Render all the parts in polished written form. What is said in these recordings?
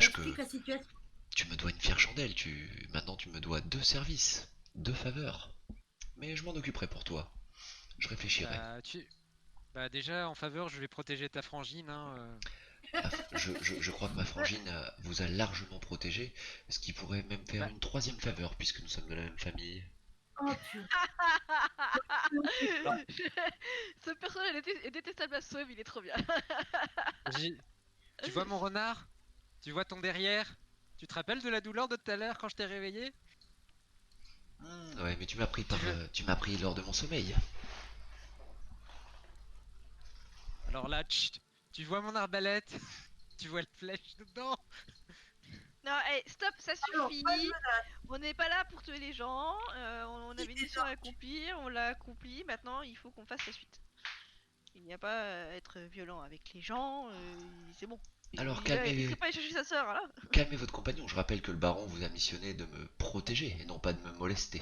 sache que explique la situation. tu me dois une fière chandelle, maintenant tu me dois 2 services, 2 faveurs. Mais je m'en occuperai pour toi. Je réfléchirai. Bah, bah déjà, en faveur, je vais protéger ta frangine, hein. Je crois que ma frangine vous a largement protégé, ce qui pourrait même faire Bah, une 3e faveur puisque nous sommes de la même famille. Oh purée. alors, Ce personnage est détestable à sauve, il est trop bien. tu vois mon renard? Tu vois ton derrière? Tu te rappelles de la douleur de tout à l'heure quand je t'ai réveillé? Ouais, mais tu m'as pris lors de mon sommeil. Alors là, tchit, tu vois mon arbalète? Tu vois le flèche dedans? Non, hey, stop, ça Alors, suffit. pas de menace. On n'est pas là pour tuer les gens. On avait une Des mission à ordres. accomplir, on l'a accomplie. Maintenant, il faut qu'on fasse la suite. Il n'y a pas à être violent avec les gens. C'est bon. Alors Il serait pas allé chercher sa sœur, là. calmez votre compagnon. Je rappelle que le baron vous a missionné de me protéger et non pas de me molester.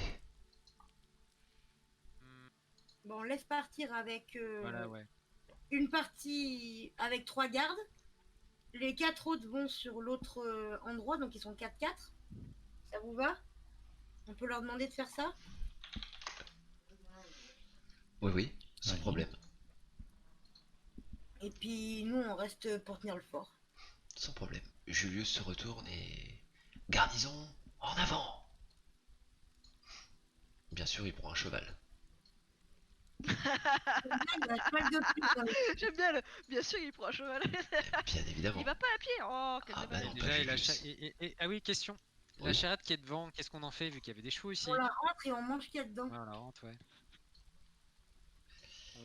Hmm, Bon, on laisse partir avec voilà, ouais. une partie avec 3 gardes. Les 4 autres vont sur l'autre endroit, donc ils sont 4-4. Ça vous va? On peut leur demander de faire ça? Oui, oui, sans Oui. problème. Et puis nous, on reste pour tenir le fort. Sans problème. Julius se retourne et... Garnison, en avant! Bien sûr, il prend un cheval. Il y a un cheval de plus dans les- J'aime bien le. Bien sûr, il prend un cheval. Bien évidemment. Il va pas à pied. Oh, quel Ah bah dommage. non, Déjà, pas et Julius. ah oui, question. La Oui. charrette qui est devant, qu'est-ce qu'on en fait vu qu'il y avait des chevaux ici? On la rentre et on mange qu'il y a dedans. Ouais, on la rentre, ouais.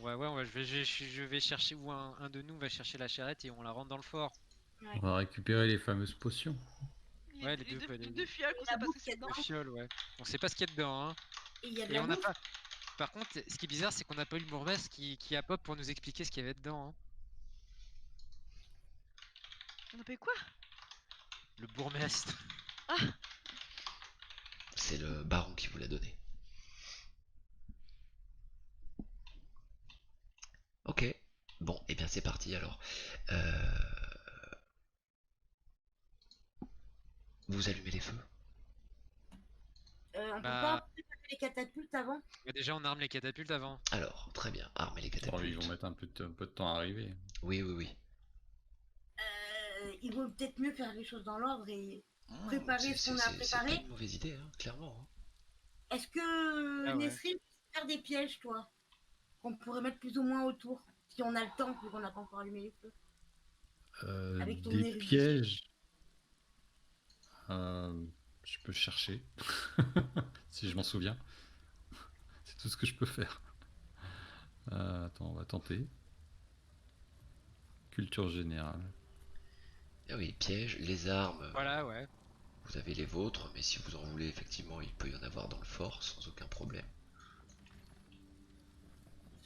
Ouais, je vais chercher, ou un de nous va chercher la charrette et on la rentre dans le fort. On va récupérer les fameuses potions. Ouais, les deux, les deux fioles qu'on La sait pas ce bouffe que c'est qu'il y a dedans. Le fiole, ouais. On sait pas ce qu'il y a dedans, hein. Et il y a de Et la on n'a bouffe. pas. Par contre, ce qui est bizarre, c'est qu'on n'a pas eu le bourgmestre qui a pop pour nous expliquer ce qu'il y avait dedans, hein. On appelle quoi? Le bourgmestre. C'est le baron qui vous l'a donné. Ok. Bon, et bien c'est parti alors. Vous allumez les feux? On peut Bah, pas préparer les catapultes avant? déjà, on arme les catapultes avant. Alors, très bien. Armez les Bon, ils catapultes. vont mettre un peu de temps à arriver. Oui, oui, oui. Il vaut peut-être mieux faire les choses dans l'ordre et préparer ce qu'on a C'est pas préparé. une mauvaise idée, hein, clairement. Hein. Est-ce que Ah ouais. Nesrine peut faire des pièges, toi? Qu'on pourrait mettre plus ou moins autour, si on a le temps, vu qu'on n'a pas encore allumé les feux. Avec ton Des érudition. pièges. Je peux chercher. Si je m'en souviens. C'est tout ce que je peux faire. Attends, on va tenter. Culture générale. Ah oui, pièges, les armes, Voilà, ouais. vous avez les vôtres, mais si vous en voulez, effectivement, il peut y en avoir dans le fort sans aucun problème.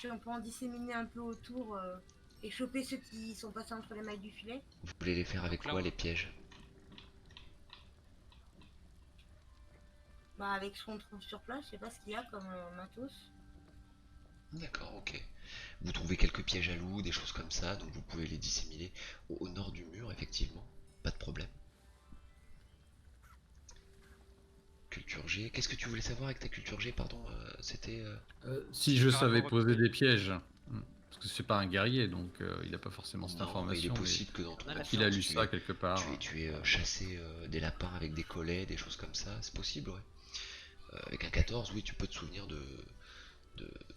Si on peut en disséminer un peu autour et choper ceux qui sont passés entre les mailles du filet. Vous voulez les faire avec Donc là, quoi, on- les pièges? Bah, avec ce qu'on trouve sur place, je sais pas ce qu'il y a comme matos. D'accord, ok. Vous trouvez quelques pièges à loups, des choses comme ça, donc vous pouvez les disséminer au nord du mur, effectivement. Pas de problème. Culture G. Qu'est-ce que tu voulais savoir avec ta culture G, pardon? C'était... Si je par savais rapport au poser piège. des pièges. Parce que c'est pas un guerrier, donc il n'a pas forcément cette Non, mais il information. est Mais possible que dans ton On a la enfance, qu'il a lu tu ça aies, quelque part. tu aies chassé des lapins avec des collets, des choses comme ça, c'est possible, ouais. Avec un 14, oui, tu peux te souvenir de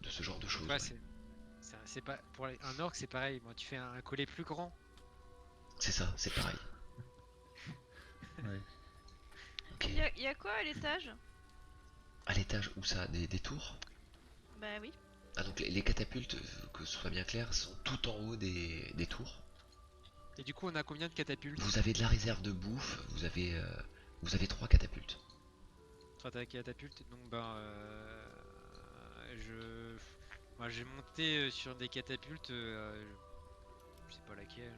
ce genre de choses. Ouais, Ouais. c'est pas pour un orc, c'est pareil. Moi, tu fais un collet plus grand. C'est ça, c'est pareil. Ouais. Ok. Il y a quoi à l'étage? À l'étage où ça? Des tours? Bah oui. Ah, donc les catapultes, que ce soit bien clair, sont tout en haut des tours. Et du coup, on a combien de catapultes? Vous avez de la réserve de bouffe, vous avez 3 catapultes. 3 catapultes. Donc, ben, moi, j'ai monté sur des catapultes. Je sais pas laquelle.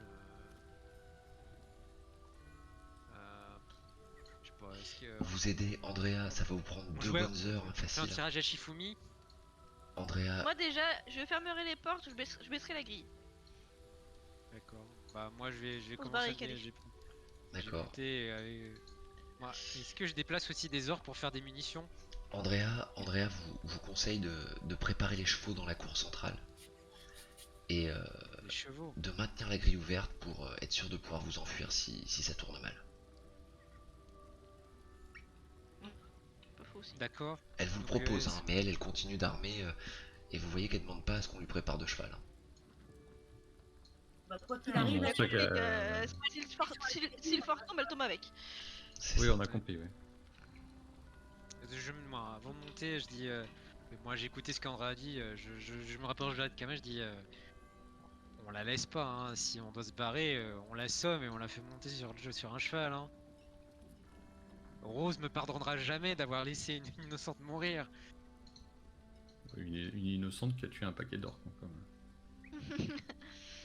Je sais pas. Est-ce que Vous aidez Andrea, ça va vous prendre on 2 jouait- bonnes heures, hein, on fait un facile. tirage à Shifumi? Andrea, Moi déjà, je fermerai les portes, je baisserai la grille. D'accord. Bah, moi, je vais Pour se commencer à barricader. j'ai J'ai D'accord. monté. Moi, est-ce que je déplace aussi des ors pour faire des munitions? Andrea vous conseille de préparer les chevaux dans la cour centrale et Des chevaux. de maintenir la grille ouverte pour être sûr de pouvoir vous enfuir si ça tourne mal. Pas faux aussi. D'accord. Elle vous le Donc, propose, hein, mais elle continue d'armer et vous voyez qu'elle demande pas à ce qu'on lui prépare de cheval, hein. Bah, quoi qu'il Ah, arrive, bon, elle c'est que, Si le phare tombe, elle tombe avec. C'est Oui, ça. on a compris, oui. Moi, avant de monter, je dis. Moi, j'ai écouté ce qu'Andra a dit. Je me rapproche de la Kama, je dis. On la laisse pas, hein. Si on doit se barrer, on l'assomme et on la fait monter sur un cheval, hein. Rose me pardonnera jamais d'avoir laissé une innocente mourir. Une innocente qui a tué un paquet d'or, quoi, quand même.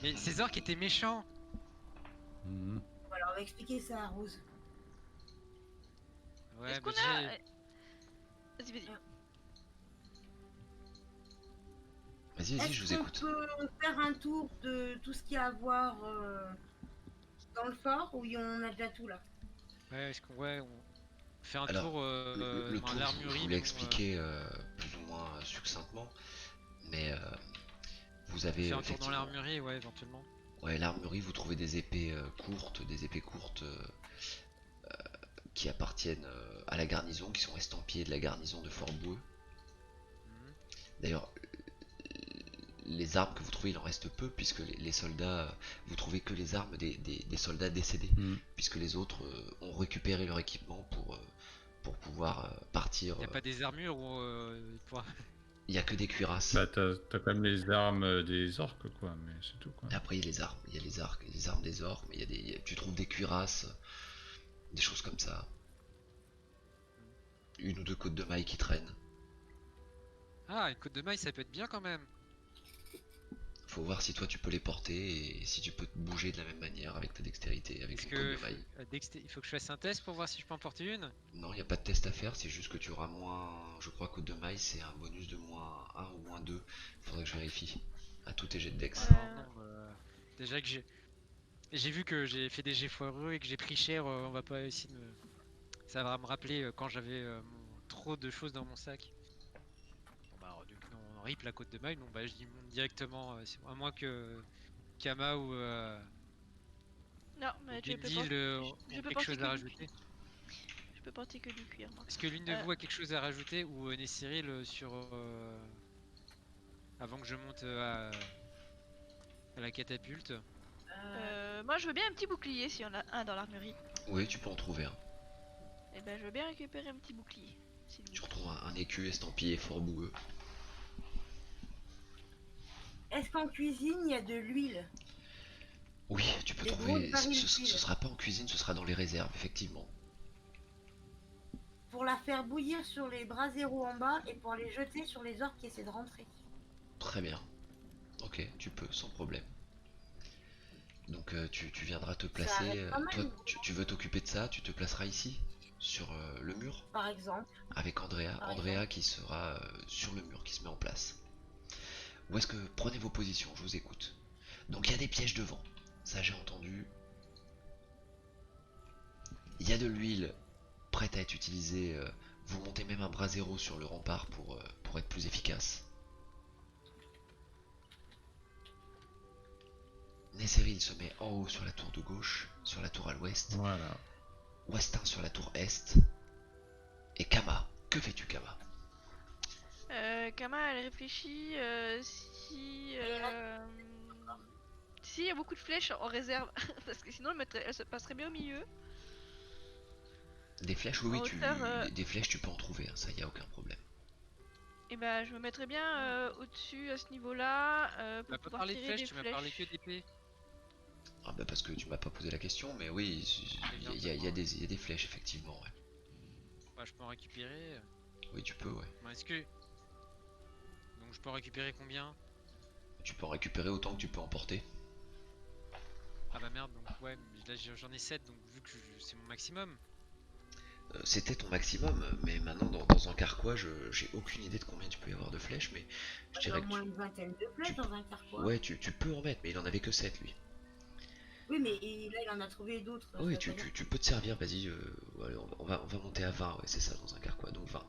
Mais ces orques étaient méchants. Mhm. voilà, on va expliquer ça à Rose. Ouais, Est-ce mais qu'on a. Vas-y, vas-y. Vas-y, je vous écoute. Est-ce qu'on peut faire un tour de tout ce qu'il y a à voir dans le fort ou on a déjà tout là? Ouais, on fait un Alors, tour Le dans tour, je l'armurerie. vous l'ai expliqué plus ou moins succinctement, mais vous On avez fait un tour dans effectivement... l'armurerie, ouais, éventuellement. Ouais, l'armurerie, vous trouvez des épées courtes qui appartiennent à la garnison, qui sont estampillées de la garnison de Fort Boueux. Mhm. D'ailleurs, les armes que vous trouvez, il en reste peu, puisque les soldats, vous trouvez que les armes des soldats décédés, Mhm. puisque les autres ont récupéré leur équipement pour pouvoir partir. Y a pas des armures ou Il n'y a que des cuirasses. Bah, t'as quand même les armes des orques, quoi, mais c'est tout, quoi. Après, il y a les armes, il y a les armes des orques, mais tu trouves des cuirasses, des choses comme ça. Une ou deux côtes de mailles qui traînent. Ah, une côte de maille, ça peut être bien quand même. Faut voir si toi tu peux les porter et si tu peux te bouger de la même manière avec ta dextérité, avec Est-ce une que côte de maille. il faut que je fasse un test pour voir si je peux en porter une? Non, il n'y a pas de test à faire, c'est juste que tu auras moins. Je crois côte de maille c'est un bonus de moins 1 ou moins 2. Faudrait que je vérifie. À tous tes jets de dex. Non, déjà que j'ai vu que j'ai fait des jets foireux et que j'ai pris cher, on va pas essayer de me... Ça va me rappeler quand j'avais trop de choses dans mon sac. Bon bah du coup on rip la côte de maille, donc bah je dis monte directement, à moins que Kama ou Non, mais tu peux Bindil je ont peux quelque porter chose que à du rajouter. Je peux porter que du cuir, moi. Est-ce que l'une de Euh. vous a quelque chose à rajouter ou Cyril sur avant que je monte à la catapulte? Moi, je veux bien un petit bouclier s'il y en a un dans l'armurerie. Oui, tu peux en trouver un. Et ben, je veux bien récupérer un petit bouclier. s'il vous Tu plaît. retrouves un écu estampillé Fort Boueux. Est-ce qu'en cuisine il y a de l'huile? Oui, tu peux Des trouver. grosses barils Ce d'huile. sera pas en cuisine, ce sera dans les réserves, effectivement. Pour la faire bouillir sur les braseros en bas et pour les jeter sur les orques qui essaient de rentrer. Très bien. Ok, tu peux, sans problème. Donc tu viendras te placer. arrête pas mal, Toi, hein. tu veux t'occuper de ça, tu te placeras ici, sur le mur, Par exemple. avec Andrea. Par Andrea qui sera sur le mur, qui se met en place. Où est-ce que... Prenez vos positions, je vous écoute. Donc il y a des pièges devant, ça j'ai entendu. Il y a de l'huile prête à être utilisée. Vous montez même un brasero sur le rempart pour être plus efficace. Nesseril se met en haut sur la tour de gauche, sur la tour à l'ouest. Voilà. Westin sur la tour est. Et Kama. Que fais-tu, Kama? Kama, elle réfléchit si il y a beaucoup de flèches en réserve, parce que sinon elle se passerait bien au milieu. Des flèches, oui, En oui, hauteur, des flèches, tu peux en trouver, hein, ça y a aucun problème. Et bah, je me mettrais bien au-dessus à ce niveau-là Tu pour m'as pas pouvoir parlé de tirer flèches, des tu m'as parlé que flèches. d'épée. Ah bah parce que tu m'as pas posé la question, mais oui, il y a des flèches, effectivement, ouais. Bah, je peux en récupérer. Oui, tu peux, ouais. Bon, est-ce que... Donc je peux en récupérer combien? Tu peux en récupérer autant que tu peux en porter. Ah bah merde, donc ouais, mais là j'en ai 7, donc vu que c'est mon maximum. C'était ton maximum, mais maintenant dans un carquois, j'ai aucune idée de combien tu peux y avoir de flèches, mais je Il y a dirais au que moins une vingtaine de flèches dans un carquois. ouais, tu peux en mettre, mais il en avait que 7 lui. Oui, mais là, il en a trouvé d'autres. Oui, ça veut pas dire- tu peux te servir, vas-y. Ouais, on va monter à 20, ouais, c'est ça, dans un carquois, donc 20.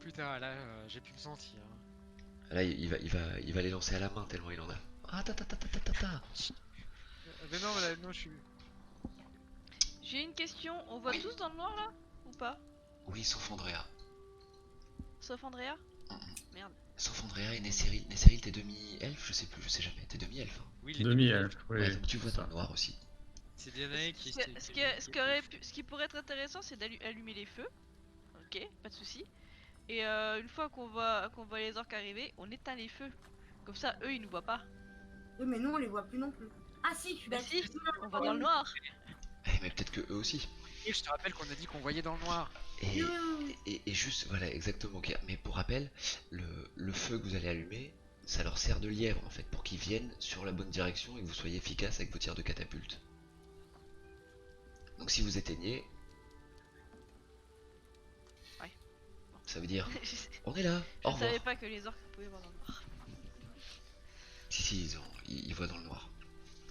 Putain, là, j'ai pu le sentir. Hein. Là, il va les lancer à la main tellement il en a. Ah, ta ta ta ta ta ta ta. Mais non, là, non, je suis. J'ai une question, on voit Oui. tous dans le noir là ou pas? Oui, sauf Andrea. Sauf Andrea? Mm, mm. Merde. Sauf Andrea et Nesseril. Nesseril, t'es demi-elfe? Je sais plus, je sais jamais. T'es demi-elfe, hein. Oui, les Demi-elfe, oui. Ouais, donc tu vois c'est dans ça. le noir aussi. C'est Danae qui. Ce qui pourrait être intéressant, c'est d'allumer les feux. Ok, pas de souci. Et une fois qu'on voit les orques arriver, on éteint les feux. Comme ça, eux, ils nous voient pas. Oui, mais nous, on les voit plus non plus. Ah si, je suis Bah d'accord. si, on va dans le noir. Eh, mais peut-être que eux aussi. Et je te rappelle qu'on a dit qu'on voyait dans le noir. Et, Oui, oui, oui. et juste, voilà, exactement. Ok. Mais pour rappel, le feu que vous allez allumer, ça leur sert de lièvre en fait, pour qu'ils viennent sur la bonne direction et que vous soyez efficace avec vos tirs de catapulte. Donc si vous éteignez, Ouais. ça veut dire Je on est là, au revoir. savais pas que les orques pouvaient voir dans le noir. Si, ils voient dans le noir.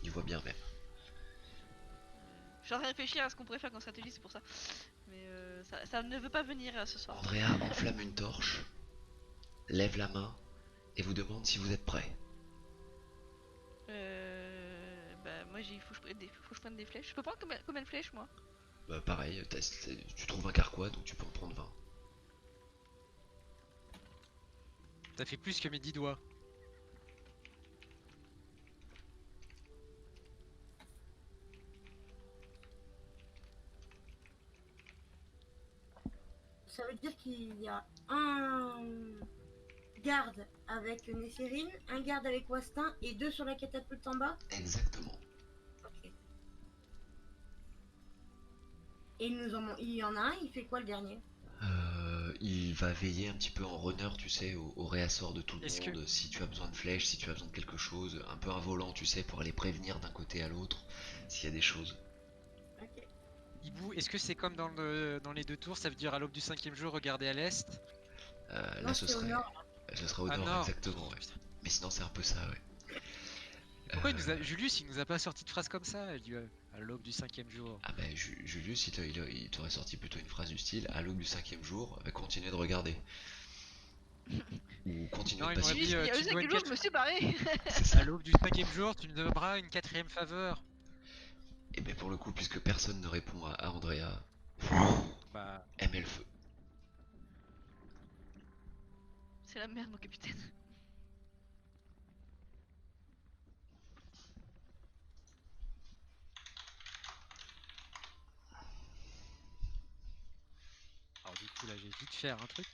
Ils voient bien même. Je suis en train de réfléchir à ce qu'on pourrait faire comme stratégie, c'est pour ça. Mais ça ne veut pas venir ce soir. Andrea enflamme une torche, lève la main et vous demande si vous êtes prêt. Bah moi il faut que je prenne des flèches. Je peux prendre combien de flèches moi? Bah pareil, tu trouves un carquois donc tu peux en prendre 20. T'as fait plus que mes 10 doigts. Ça veut dire qu'il y a un garde avec Nesserine, un garde avec Wastin et 2 sur la catapulte en bas. Exactement. Ok. Et il y en a un, il fait quoi le dernier? Il va veiller un petit peu en runner, tu sais, au réassort de tout le Est-ce monde, si tu as besoin de flèches, si tu as besoin de quelque chose, un peu un volant, tu sais, pour aller prévenir d'un côté à l'autre, s'il y a des choses. Ok. Hibou, est-ce que c'est comme dans les deux tours, ça veut dire à l'aube du 5e jour, regardez à l'est? Là, Non, ce c'est au serait, nord. ce serait au Ah nord, non. exactement, ouais. Putain. Mais sinon, c'est un peu ça, ouais. Pourquoi Euh, Julius, il nous a pas sorti de phrase comme ça? Il dit à l'aube du 5e jour. Ah bah, Julius, il t'aurait sorti plutôt une phrase du style, à l'aube du 5e jour, continuez de regarder. Ou continuez Non, de il m'aurait patienter. dit, Il y a tu eu dois 5 une jours, je me suis barré. C'est ça. À l'aube du 5e jour, tu nous donneras une 4e faveur. Et ben pour le coup, puisque personne ne répond à Andrea, Bah, elle met le feu. C'est la merde mon capitaine. alors du coup là, j'ai vite faire un truc.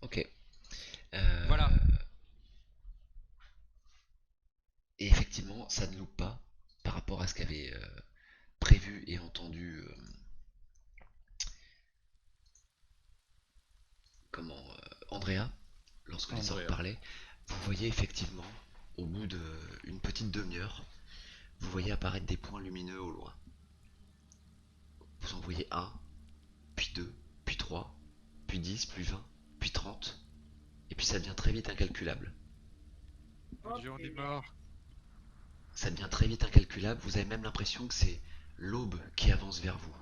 Ok. Voilà. Et effectivement, ça ne loupe pas par rapport à ce qu'avait prévu et entendu Andrea lorsque les orques Andrea. parlaient. Vous voyez effectivement, au bout d'une petite demi-heure, vous voyez apparaître des points lumineux au loin. Vous en voyez un, puis deux, puis trois, puis 10, puis 20, puis 30, et puis ça devient très vite incalculable. Mon Dieu, on est mort. Ça devient très vite incalculable, vous avez même l'impression que c'est l'aube qui avance vers vous.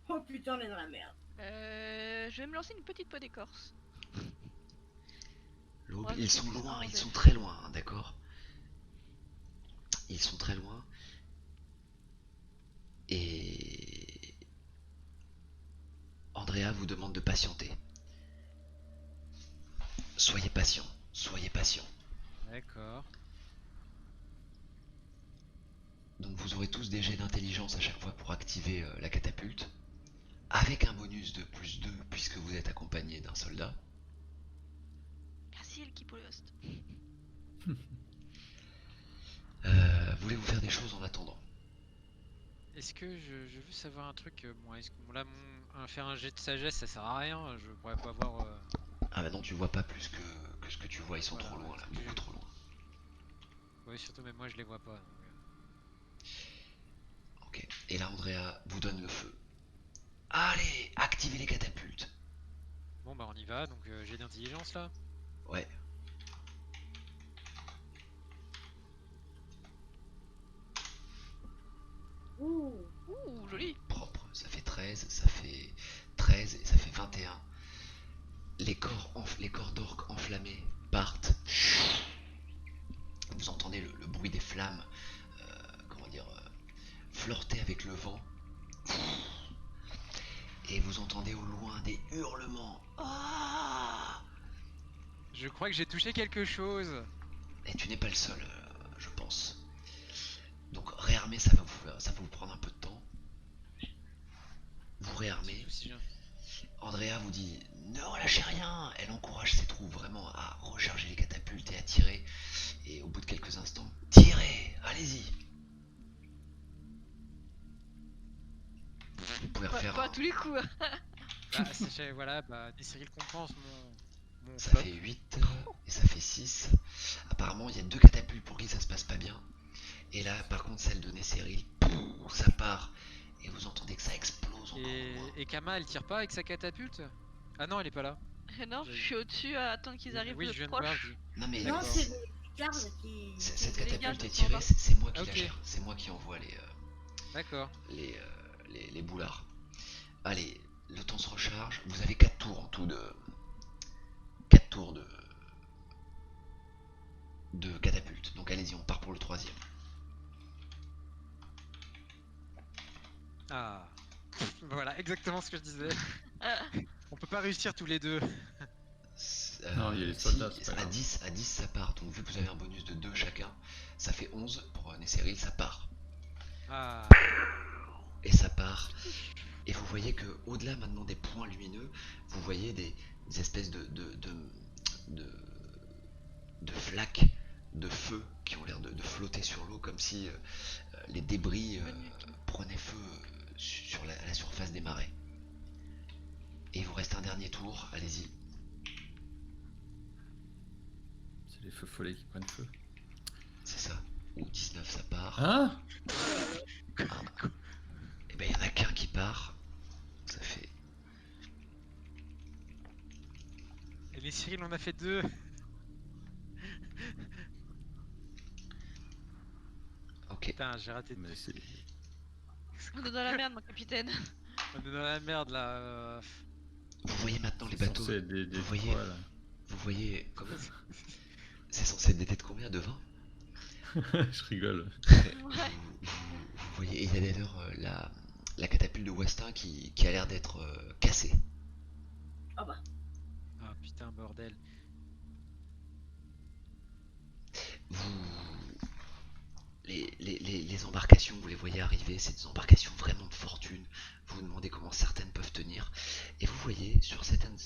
Oh putain, on est dans la merde. Je vais me lancer une petite peau d'écorce. L'aube, Ouais, ils c'est sont plus loin, un ils sont elfe. très loin, hein, d'accord? Ils sont très loin. Et Andrea vous demande de patienter. Soyez patient, soyez patient. D'accord. Donc vous aurez tous des jets d'intelligence à chaque fois pour activer la catapulte. Avec un bonus de plus 2 puisque vous êtes accompagné d'un soldat. Merci Elkipolost. Voulez-vous faire des choses en attendant? Est-ce que je veux savoir un truc? Bon, est-ce que là, faire un jet de sagesse, ça sert à rien. Je pourrais pas voir. Ah bah non, tu vois pas plus que ce que tu vois, ils sont Voilà, trop loin ouais, là, c'est que beaucoup trop loin. Ouais, surtout, même moi, je les vois pas. Donc, Ok, et là Andrea vous donne le feu. Allez, activez les catapultes. Bon, bah, on y va. Donc, j'ai d'intelligence là. Ouais, Ouh. Ouh, joli. Propre. Ça fait 13, ça fait 13 et ça fait 21. Les corps d'orques enflammés partent. Vous entendez le bruit des flammes, comment dire, flirter avec le vent. Et vous entendez au loin des hurlements. Ah! Je crois que j'ai touché quelque chose. Et tu n'es pas le seul, je pense. Donc réarmer, ça va vous prendre un peu de temps. Vous réarmez. Si je- Andrea vous dit ne relâchez rien. Elle encourage ses troupes vraiment à recharger les catapultes et à tirer. Et au bout de quelques instants, tirez, allez-y. Vous pouvez Pas, refaire pas un- à tous les coups. Hein. Bah, voilà, bah, des séries compense mon Ça flop. fait 8 et ça fait 6. Apparemment, il y a 2 catapultes pour qui ça se passe pas bien. Et là, par contre, celle de Nesseril, ça part. Et vous entendez que ça explose encore au loin. Et Kama, elle tire pas avec sa catapulte? Ah non, elle est pas là. Non, je suis au-dessus à attendre qu'ils arrivent Oui, de je viens de voir. proche. Non mais Non, D'accord. c'est les gardes qui. cette les catapulte gardes est qui sont tirée, là. c'est moi qui Ok. la gère. C'est moi qui envoie D'accord. les boulards. Allez, le temps se recharge. Vous avez 4 tours en tout de... 4 tours de catapulte. Donc allez-y, on part pour le 3ème. Ah. Voilà, exactement ce que je disais. Ah, On peut pas réussir tous les deux. Non, il y a les soldats, si, c'est pas à grave. 10 ça part. Donc vu que vous avez un bonus de 2 chacun, ça fait 11 pour Nesseril, ça part. Ah. Et ça part. Et vous voyez que au-delà maintenant des points lumineux, vous voyez des espèces de flaques de feu qui ont l'air de flotter sur l'eau comme si les débris prenaient feu sur la surface des marais. Et il vous reste un dernier tour, allez-y. C'est les feux follets qui prennent feu. C'est ça. Ou 19 ça part. Hein? Et ben il y en a qu'un qui part. Ça fait... Et les Cyril, on a fait deux. Ok. Putain, j'ai raté. Mais c'est... on est dans la merde, mon capitaine. On est dans la merde là. Vous voyez maintenant les c'est bateaux. censé être des vous voyez- étoiles. Vous voyez... Comment... C'est censé être des têtes combien? De 20? Je rigole. Ouais. Vous voyez, il y a d'ailleurs la catapulte de Westin qui a l'air d'être cassée. Ah bah. Ah putain, bordel. Les embarcations, vous les voyez arriver, c'est des embarcations vraiment de fortune. Vous vous demandez comment certaines peuvent tenir. Et vous voyez sur certaines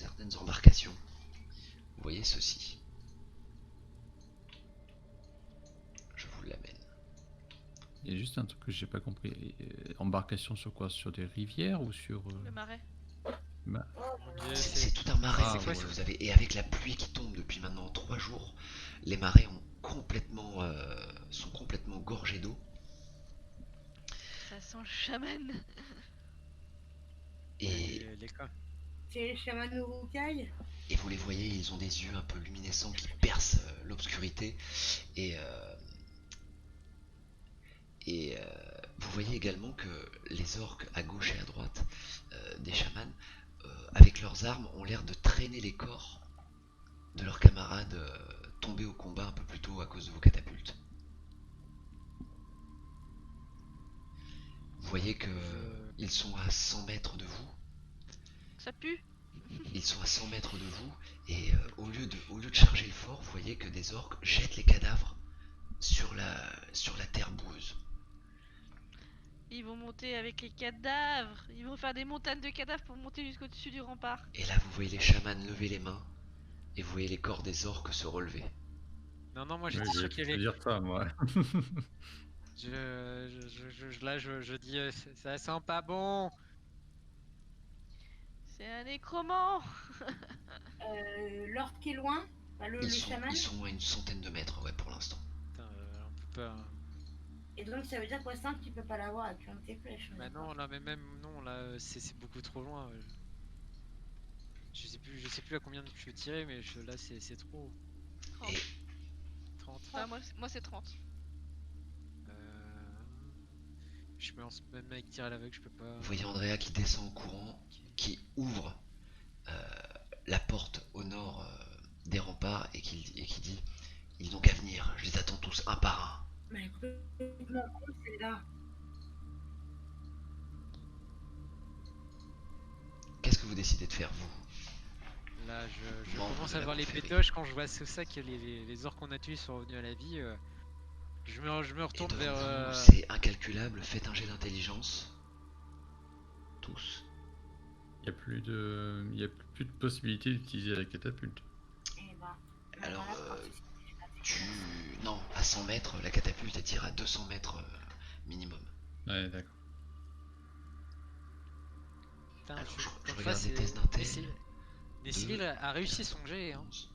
embarcations, vous voyez ceci. Je vous l'amène. Il y a juste un truc que j'ai pas compris. Embarcation sur quoi? Sur des rivières ou sur... Le marais. bah, C'est tout un marais. Ah, vous voyez, ouais. vous avez, et avec la pluie qui tombe depuis maintenant 3 jours, les marais sont complètement gorgés d'eau. Ça sent le chaman. Et, Les cas. C'est les chamans Urukai. et vous les voyez, ils ont des yeux un peu luminescents qui percent l'obscurité. Et vous voyez également que les orques à gauche et à droite des chamans, avec leurs armes, ont l'air de traîner les corps de leurs camarades tombés au combat un peu plus tôt à cause de vos catapultes. Vous voyez que ils sont à 100 mètres de vous. Ça pue. Ils sont à 100 mètres de vous. Et au lieu de charger le fort, vous voyez que des orques jettent les cadavres sur la terre boueuse. Ils vont monter avec les cadavres. Ils vont faire des montagnes de cadavres pour monter jusqu'au-dessus du rempart. Et là, vous voyez les chamans lever les mains. Et vous voyez les corps des orques se relever. Non, non, moi ouais, j'étais je sûr vais qu'il y te avait. dire ça, moi. Là, je dis, ça sent pas bon. C'est un nécromant. L'orque est loin. Enfin, le chaman. Ils sont à une centaine de mètres, ouais, pour l'instant. Putain, on peut pas. Et donc ça veut dire quoi, simple, tu peux pas l'avoir avec un de tes flèches. Bah non, là, mais même non, là, c'est beaucoup trop loin. Je sais plus à combien je peux tirer, mais là, c'est trop. 30. Et 30. Ah, moi c'est 30. Je me lance même avec tir à l'aveugle, je peux pas. Vous voyez Andrea qui descend en courant, qui ouvre la porte au nord des remparts et qui dit ils n'ont qu'à venir, je les attends tous un par un. Mais elle est complètement con, celle-là. Qu'est-ce que vous décidez de faire, vous? Là, je Membre commence de à la voir les confrérie. pétoches quand je vois ça que les orques qu'on a tués sont revenus à la vie. Je me Et retourne devant vers. vous, c'est incalculable, faites un jet d'intelligence. Tous. Il y a plus de possibilité d'utiliser la catapulte. Eh ben, Alors, voilà, quand c'est- tu... Non, à 100 mètres, la catapulte elle tire à 200 mètres minimum. Ouais, d'accord. Putain, Alors, je comme regarde ça, les c'est. tests d'intel. Nessil a réussi son jet, hein. 11,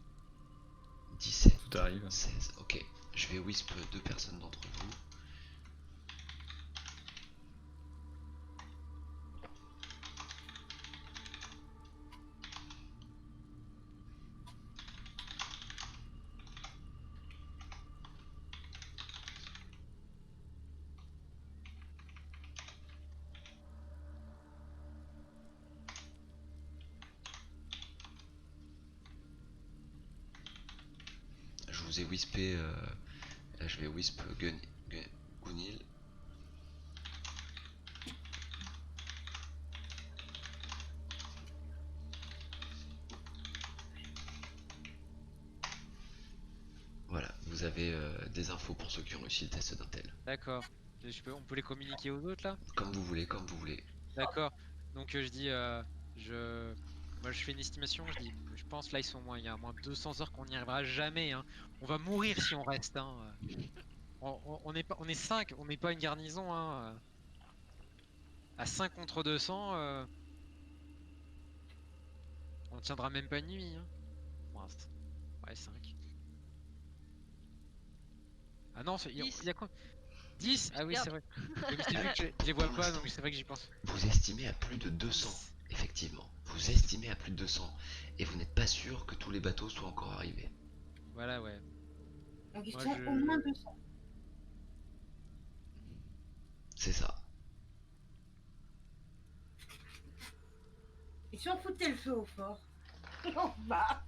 17, Tout arrive. 16. Ok, je vais wisp 2 personnes d'entre vous. Je vous ai wispé. Là, je vais wisp Gunil. Voilà, vous avez des infos pour ceux qui ont réussi le test d'intel. D'accord. On peut les communiquer aux autres là? Comme vous voulez, comme vous voulez. D'accord. Donc je dis, je... Moi je fais une estimation, je dis, je pense là ils sont moins, il y a moins de 200 heures qu'on n'y arrivera jamais, hein. On va mourir si on reste, hein. On est pas, on est 5, on n'est pas une garnison, hein. À 5 contre 200, on tiendra même pas une nuit, hein. Mince. Ouais, 5. Ah non, il 10. y a quoi? 10? Ah oui, Merde. c'est vrai. Mais c'est vu que je les vois Pour pas, l'instant. donc c'est vrai que j'y pense. Vous estimez à plus de 200, effectivement. Vous estimez à plus de 200. Et vous n'êtes pas sûr que tous les bateaux soient encore arrivés. Voilà, ouais. Donc ils Moi, sont je- au moins 200. C'est ça. Et si on foutait le feu au fort? On va.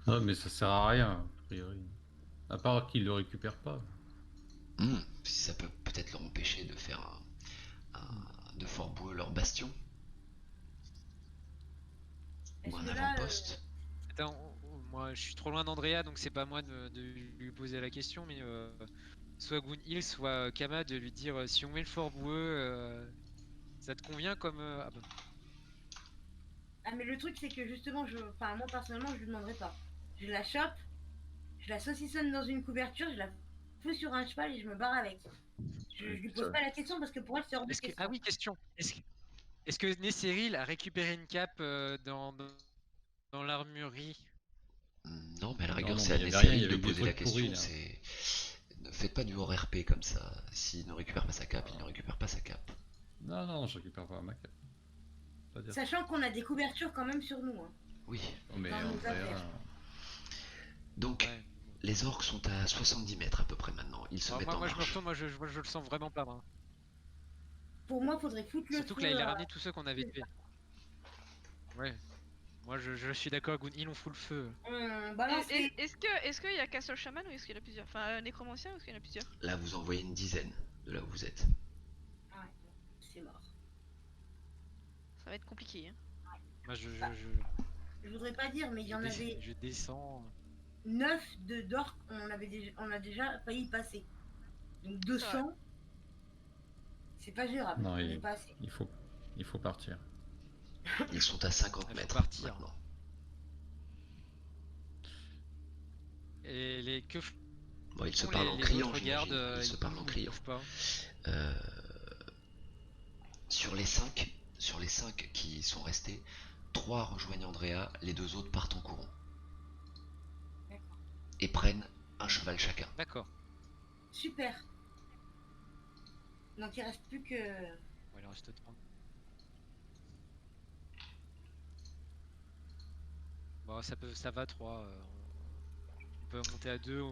Ah, mais ça sert à rien, a priori. À part qu'ils le récupèrent pas. Ça peut peut-être leur empêcher de faire de Fort Bois leur bastion. Ou Parce un que là, avant-poste. Attends, moi je suis trop loin d'Andrea, donc c'est pas moi de lui poser la question, mais soit Gunhild, soit Kama de lui dire si on met le fort boueux, ça te convient comme. Ah bah, ah mais le truc c'est que justement, enfin moi personnellement, je lui demanderai pas. Je la chope, je la saucissonne dans une couverture, je la fous sur un cheval et je me barre avec. Je lui pose pas la question parce que pour elle c'est hors de est-ce que. question. Ah oui, question. Est-ce que Nesseril a récupéré une cape dans l'armurerie? Non, mais à la Non, rigueur, non, c'est mais à il y avait rien, il y Nesseril de avait que des poser la trucs pourris, question. là. Ne faites pas du hors RP comme ça. S'il ne récupère pas sa cape, il ne récupère pas sa cape. Non, non, je récupère pas ma cape. Pas dire. Sachant qu'on a des couvertures quand même sur nous. Hein. Oui. Oh, mais Dans nos Andrea, affaires. Donc, Ouais. les orques sont à 70 mètres à peu près maintenant. Ils se Alors, mettent en moi je me marche. retourne, moi je le sens vraiment pas. Hein. Pour moi, faudrait foutre le Surtout que feu. là il a ramené tous ceux qu'on avait tués. Ouais. Moi je suis d'accord, Gunhild, on fout le feu. On balance les... Est-ce qu'il y a qu'un seul chaman ou est-ce qu'il y en a plusieurs? Enfin, un nécromancien ou est-ce qu'il y en a plusieurs? Là, vous en voyez une dizaine de là où vous êtes. Ouais, c'est mort. Ça va être compliqué. Hein. Moi Je voudrais pas dire, mais il y en avait je descends. 9 d'orques, on a déjà failli y passer. Donc 200, c'est pas gérable. Non, on il- est pas assez. il faut partir. Ils sont à 50 Il faut mètres partir. maintenant. Et les que Bon, ils se font parlent en les criant, autres gardes, j'imagine. Ils se parlent en ils criant. bougent pas. Euh, sur les 5 qui sont restés, 3 rejoignent Andrea, les 2 autres partent en courant. D'accord. Et prennent un cheval chacun. D'accord. Super. Donc il reste plus que... Bon, il en reste 3. Bon, ça va 3. On peut monter à 2.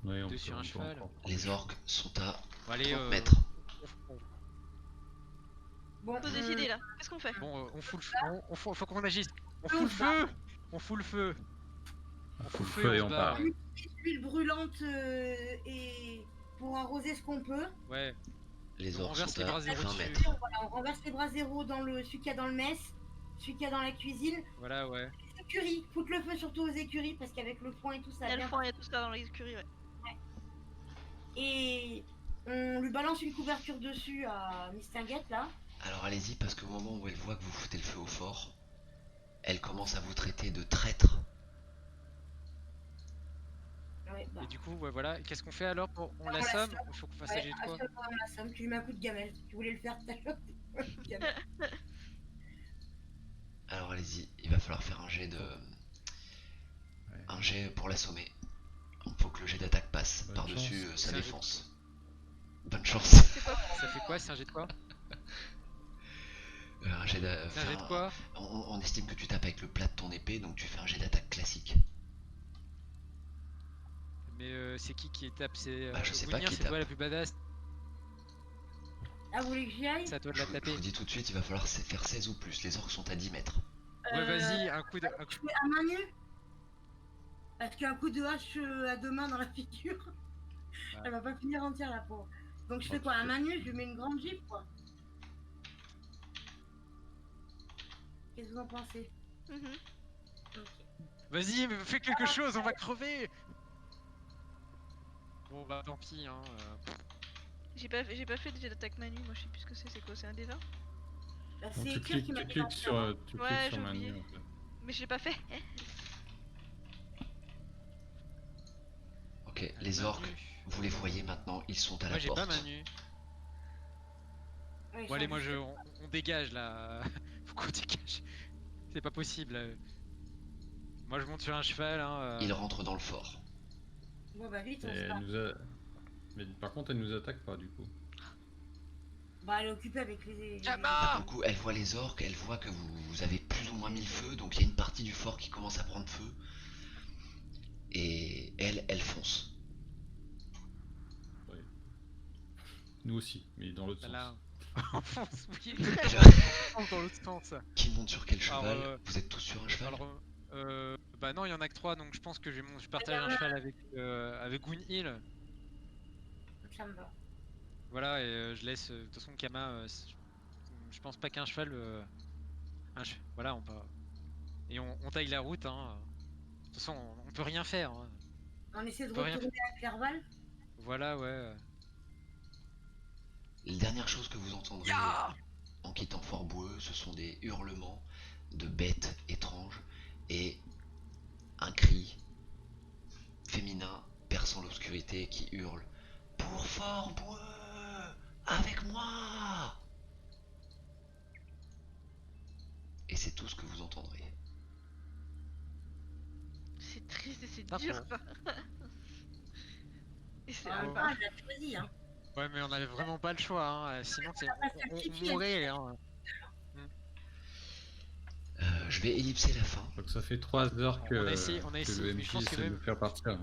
Ouais, on Deux peut- sur on un peut cheval. encore. Les orques sont à Bon, allez, 30 mètres. Bon, Faut décider là. Qu'est-ce qu'on fait? Bon, on fout le feu. Faut qu'on agisse. On On fout le se feu. On fout le feu. On Faut fout le le feu feu et et on on se part. barre. Huile brûlante et pour arroser ce qu'on peut. Ouais. Les On orques renverse sont les à bras zéro 20 dessus. mètres. Voilà, on renverse les bras zéro dans celui qu'il y a dans le mess, celui qu'il y a dans la cuisine. Voilà, ouais. Les écuries, foutre le feu surtout aux écuries parce qu'avec le foin et tout Il ça y a le bien. foin, il y a tout ça dans l'écurie, ouais. Et on lui balance une couverture dessus à Mistinguette là. Alors allez-y, parce qu'au moment où elle voit que vous foutez le feu au fort, elle commence à vous traiter de traître. Ouais, bah. Et du coup, ouais, voilà. Qu'est-ce qu'on fait alors On On l'assomme. l'assomme. Il faut qu'on fasse Ouais, agir de quoi? assomme-toi dans la somme, tu lui mets un coup de gamelle. Tu voulais le faire tout à l'heure. Un coup de gamelle. Alors allez-y, il va falloir faire un jet de... Ouais. Un jet pour l'assommer. Il faut que le jet d'attaque passe Bonne par-dessus chance. sa C'est un jet de défense. Bonne chance. C'est quoi? Ça fait quoi? C'est un jet de quoi? Un jet d'a- C'est un jet de enfin, quoi? on estime que tu tapes avec le plat de ton épée, donc tu fais un jet d'attaque classique. Mais c'est qui tape? C'est Bah, je sais pas Winir, qui c'est toi tape. la plus badass. Ah, vous voulez que j'y aille? C'est à toi de Je la vous, je taper. vous dis tout de suite, il va falloir faire 16 ou plus. Les orques sont à 10 mètres. Ouais, vas-y, un coup de. Je fais à main nue. Parce qu'un coup de hache à deux mains dans la figure, Ouais. elle va pas finir entière la peau. Donc je fais Ok. quoi? À main nue, je lui mets une grande gifle quoi. Qu'est-ce que vous en pensez? Mhm. Ok. Vas-y, mais fais quelque chose, on va crever. Bon, bah tant pis, hein. J'ai pas fait de jet d'attaque manu, moi je sais plus ce que c'est quoi, c'est un des 20? Bah, Donc, c'est tu Tyr qui cliques, m'a tu fait cliques lancer sur, avant. tu Ouais, cliques sur j'ai menu oublié. en fait. Mais je l'ai pas fait. Ok, les orques, vous les voyez maintenant, ils sont à Moi la j'ai porte. pas Manu. Ouais, Bon, allez, ils moi sont on dégage là. Faut qu'on dégage. C'est pas possible. Moi je monte sur un cheval, hein. Ils rentrent dans le fort. Bon bah vite, Et on se elle bat. nous a... Mais par contre, elle nous attaque pas du coup. Bah elle est occupée avec les... Gamma Là, pour le coup, elle voit les orques, elle voit que vous avez plus ou moins mis le feu, donc il y a une partie du fort qui commence à prendre feu. Et elle fonce. Nous aussi, mais dans l'autre Bah sens. là. On fonce, oui. Et là, On fonce dans l'autre sens. qui monte sur quel Alors, cheval? Vous êtes tous sur un cheval? Alors, bah non, il y en a que 3, donc je pense que je partage un cheval avec Gwynhill. Ça me va. Voilà, et je laisse. De toute façon, Kama, je pense pas qu'un cheval. Voilà, on peut. Et on taille la route, hein. De toute façon, on peut rien faire. Hein. On essaie de On peut rien retourner à Clerval. Voilà, ouais. La dernière chose que vous entendrez en quittant Fort Boueux, ce sont des hurlements de bêtes étranges et un cri féminin perçant l'obscurité qui hurle pour Fort Boueux, avec moi. Et c'est tout ce que vous entendrez. C'est triste et c'est D'accord. dur quoi. Et c'est Ah, bon. elle a choisi hein. Ouais, mais on avait vraiment pas le choix, hein. Sinon, on mourrait, hein. Je vais ellipser la fin. Donc ça fait 3 heures que, On a essayé, que mais le je MJ pense que essaie de même- nous faire partir.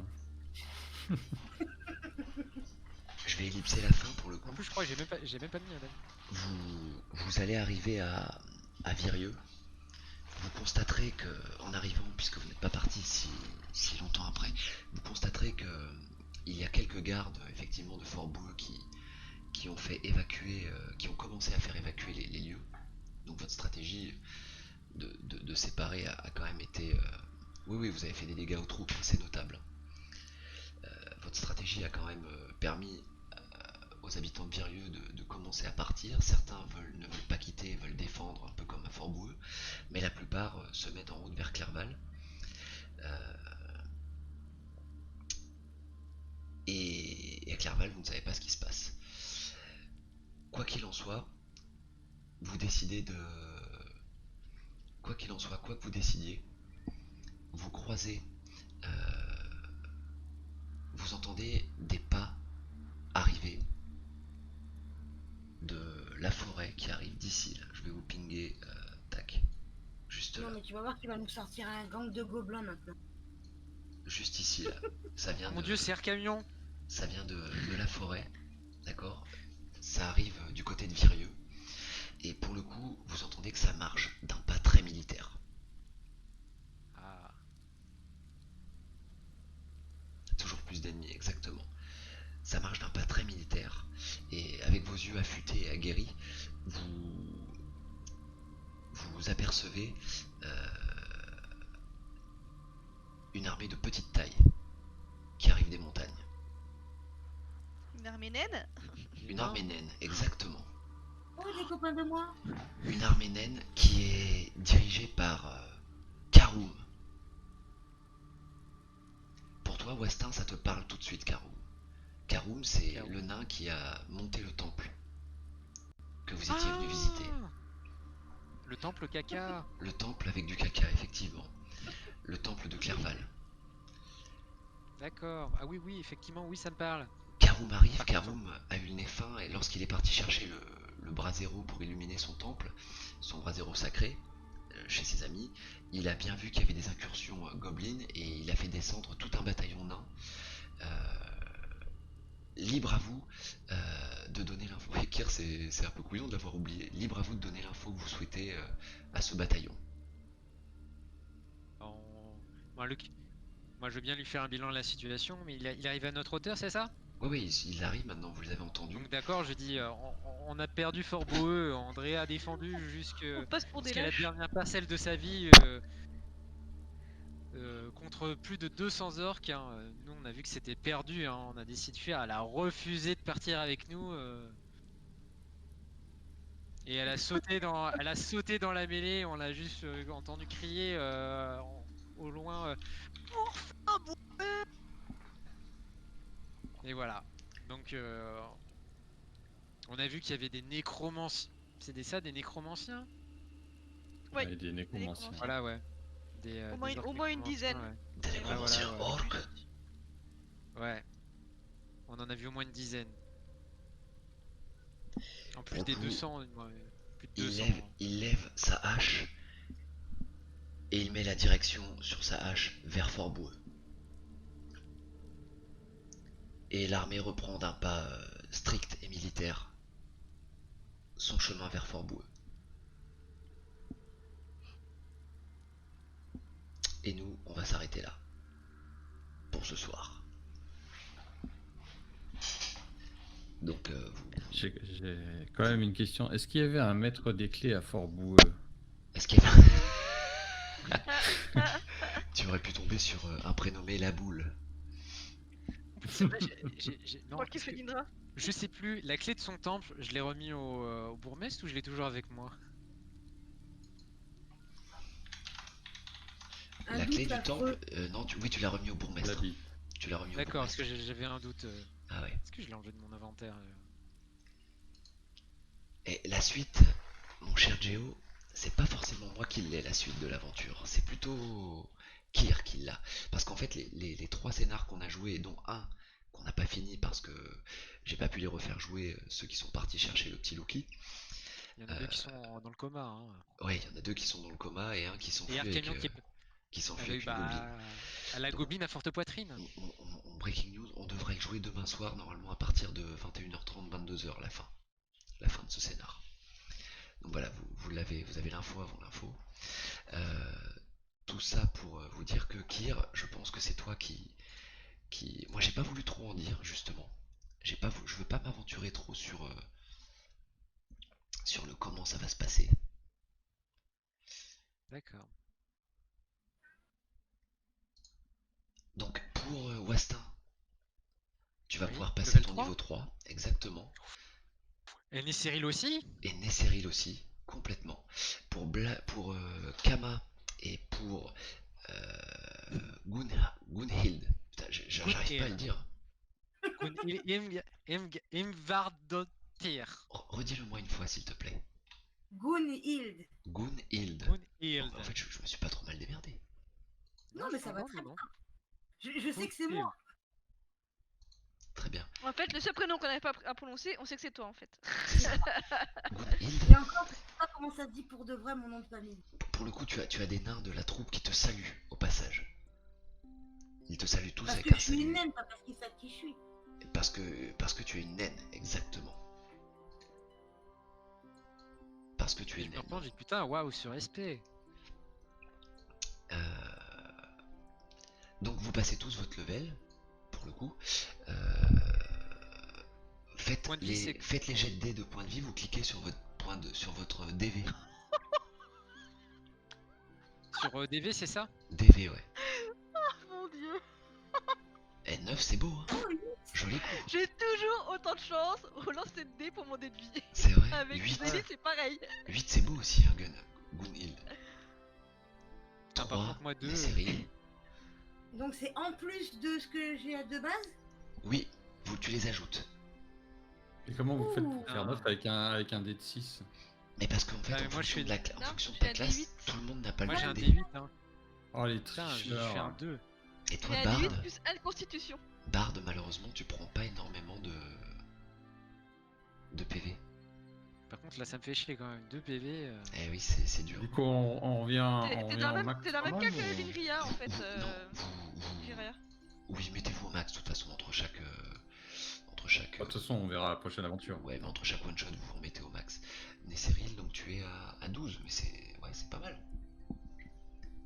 Je vais ellipser la fin pour le coup. En plus, je crois que j'ai même pas mis Adam. Vous allez arriver à Virieux. Vous constaterez que, en arrivant, puisque vous n'êtes pas parti si longtemps après, vous constaterez que il y a quelques gardes effectivement de Fort Boueux qui ont fait évacuer, qui ont commencé à faire évacuer les lieux. Donc votre stratégie de séparer a quand même été. Oui, vous avez fait des dégâts aux troupes, c'est notable. Votre stratégie a quand même permis aux habitants de Virieux de commencer à partir. Certains ne veulent pas quitter, veulent défendre, un peu comme à Fort Boueux, mais la plupart se mettent en route vers Clerval. Et à Clerval, vous ne savez pas ce qui se passe. Quoi qu'il en soit, vous décidez de... Quoi qu'il en soit, quoi que vous décidiez, vous croisez... vous entendez des pas arriver de la forêt qui arrive d'ici. Là. Je vais vous pinguer, tac, juste Non là. mais tu vas voir qu'il va nous sortir un gang de gobelins maintenant. juste ici là. Ça vient Oh mon de, dieu, c'est un camion. ça vient de la forêt, d'accord? Ça arrive du côté de Virieux. Et pour le coup, vous entendez que ça marche d'un pas très militaire. Ah, Toujours plus d'ennemis, exactement. Ça marche d'un pas très militaire. Et avec vos yeux affûtés et aguerris, vous apercevez une armée de petite taille qui arrive des montagnes. Une armée naine? Une armée naine, exactement. Oh, des copains de moi. Une armée naine qui est dirigée par Karoum. Pour toi, Westin, ça te parle tout de suite, Karoum. Karoum, c'est Karoum. le nain qui a monté le temple que vous étiez venu visiter. Le temple caca. Le temple avec du caca, effectivement. Le temple de Clerval. D'accord. Ah oui, oui, effectivement, oui, ça me parle. Karoum arrive, Par contre, Karoum a eu le nez fin et lorsqu'il est parti chercher le brasero pour illuminer son temple, son brasero sacré, chez ses amis, il a bien vu qu'il y avait des incursions gobelines et il a fait descendre tout un bataillon nain. Libre à vous de donner l'info. Et Kir, c'est un peu couillon de l'avoir oublié. Libre à vous de donner l'info que vous souhaitez à ce bataillon. Moi, moi, je veux bien lui faire un bilan de la situation, mais il arrive à notre hauteur, c'est ça? Oui, oui, il arrive maintenant, vous les avez entendus. Donc d'accord, je dis, on a perdu Fort Boeux, André a défendu On passe pour des jusqu'à la lâches. dernière parcelle de sa vie contre plus de 200 orques. Hein. Nous, on a vu que c'était perdu, hein. On a décidé de fuir. Elle a refusé de partir avec nous. Et elle a sauté dans la mêlée. On l'a juste entendu crier au loin. Enfin, bon. Et voilà. Donc, on a vu qu'il y avait des nécromanciens. C'est des nécromanciens? Ouais, Et des nécromanciens. Voilà, ouais. Au moins des une- orques au moins une nécromanciens, dizaine. ouais. Des Ouais, nécromanciens voilà, ouais. orques. Ouais. On en a vu au moins une dizaine. En plus Pour des le coup, 200, ouais, plus de Il 200. lève, il lève sa hache et il met la direction sur sa hache vers Fort-Boueux. Et l'armée reprend d'un pas strict et militaire son chemin vers Fort-Boueux. Et nous, on va s'arrêter là pour ce soir. Donc, J'ai quand même une question. Est-ce qu'il y avait un maître des clés à Fort-Boueux? est-ce qu'il y a... Tu aurais pu tomber sur un prénommé La Boule. C'est vrai, non, Moi qui parce fais que l'Indra. je sais plus, la clé de son temple, je l'ai remis au bourgmestre ou je l'ai toujours avec moi? Un La doute clé du affreux. temple, non, oui, tu l'as remis au bourgmestre. L'habit. Tu l'as remis au D'accord, parce bourgmestre. que j'avais un doute. Ah ouais. Est-ce que je l'ai enlevé de mon inventaire? Et la suite, mon cher Géo, c'est pas forcément moi qui l'ai la suite de l'aventure, c'est plutôt Kir qui l'a. Parce qu'en fait, les trois scénars qu'on a joués, dont un qu'on n'a pas fini parce que j'ai pas pu les refaire jouer, ceux qui sont partis chercher le petit Loki. Il y en a deux qui sont dans le coma. Hein. Ouais, il y en a deux qui sont dans le coma et un qui s'enfuit Et avec, Arcamion qui s'enfuit avec, avec une gobeline. à la Donc, gobeline à forte poitrine. breaking news, on devrait jouer demain soir, normalement à partir de 21h30, 22h, la fin de ce scénar. Donc voilà, vous avez l'info avant l'info. Tout ça pour vous dire que Kir, je pense que c'est toi qui... Moi j'ai pas voulu trop en dire justement. Je veux pas m'aventurer trop sur le comment ça va se passer. D'accord. Donc pour Wastin, tu vas Oui, pouvoir passer level ton 3. niveau 3, exactement. Et Cyril aussi? Et Nesseril aussi, complètement. Pour Kama et pour Gunhild. Putain, j'arrive pas à le dire. Imvardotir. Redis-le moi une fois s'il te plaît. Gunhild. Gunhild. Gunhild. En fait, je me suis pas trop mal démerdé. Non, mais ça va non, très non. Je sais que c'est moi. Très bien. En fait, le seul prénom qu'on n'avait pas à prononcer, on sait que c'est toi en fait. Gunhild, Et encore, je sais pas comment ça se dit pour de vrai mon nom de famille. pour le coup, tu as des nains de la troupe qui te saluent au passage. Ils te saluent tous Parce avec que un je suis une salut. naine, pas parce qu'ils savent qui je suis. Parce que tu es une naine, exactement. Parce que tu Et es je me naine. reprends, je dis putain, waouh, sur SP. Euh, Donc vous passez tous votre level, pour le coup. Euh, Point de vie, c'est- faites les jets de dés de points de vie, vous cliquez sur votre sur votre DV. Sur DV, c'est ça? DV, ouais. Mon dieu. Et 9, c'est beau, hein. Oh, oui. Joli coup. J'ai toujours autant de chance au lancer de dés pour mon dé de vie. C'est vrai. Avec 8, Zélie, c'est pareil. 8 c'est beau aussi, hein, Gunhild. Putain, par 3, contre, moi, 2. Nesseril. Donc c'est en plus de ce que j'ai de base. Oui, tu les ajoutes. Et comment vous faites pour Ouh. faire 9 avec un dé de 6? Mais parce qu'en fait, Ah, mais en moi, je fonction fais- de la, en Non, fonction de j'ai ta un classe, D8. tout le monde n'a pas Moi, le j'ai même un dé. D8, hein. Oh les Putain, je fais tricheurs. un 2. Et toi, J'ai un Bard, 18 plus 1 de constitution. Bard, malheureusement, tu prends pas énormément de PV. Par contre, là, ça me fait chier quand même. 2 PV. Eh oui, c'est dur. Du coup, on revient, T'es on t'es revient dans, au le max même- t'es dans le même quand cas même, que ou- Limria en fait. Non, Jiraya. oui, mettez-vous au max, de toute façon, entre chaque... De toute façon, on verra la prochaine aventure. Ouais, mais entre chaque one-shot, vous vous remettez au max. Nesseril, donc tu es à 12, mais c'est pas mal.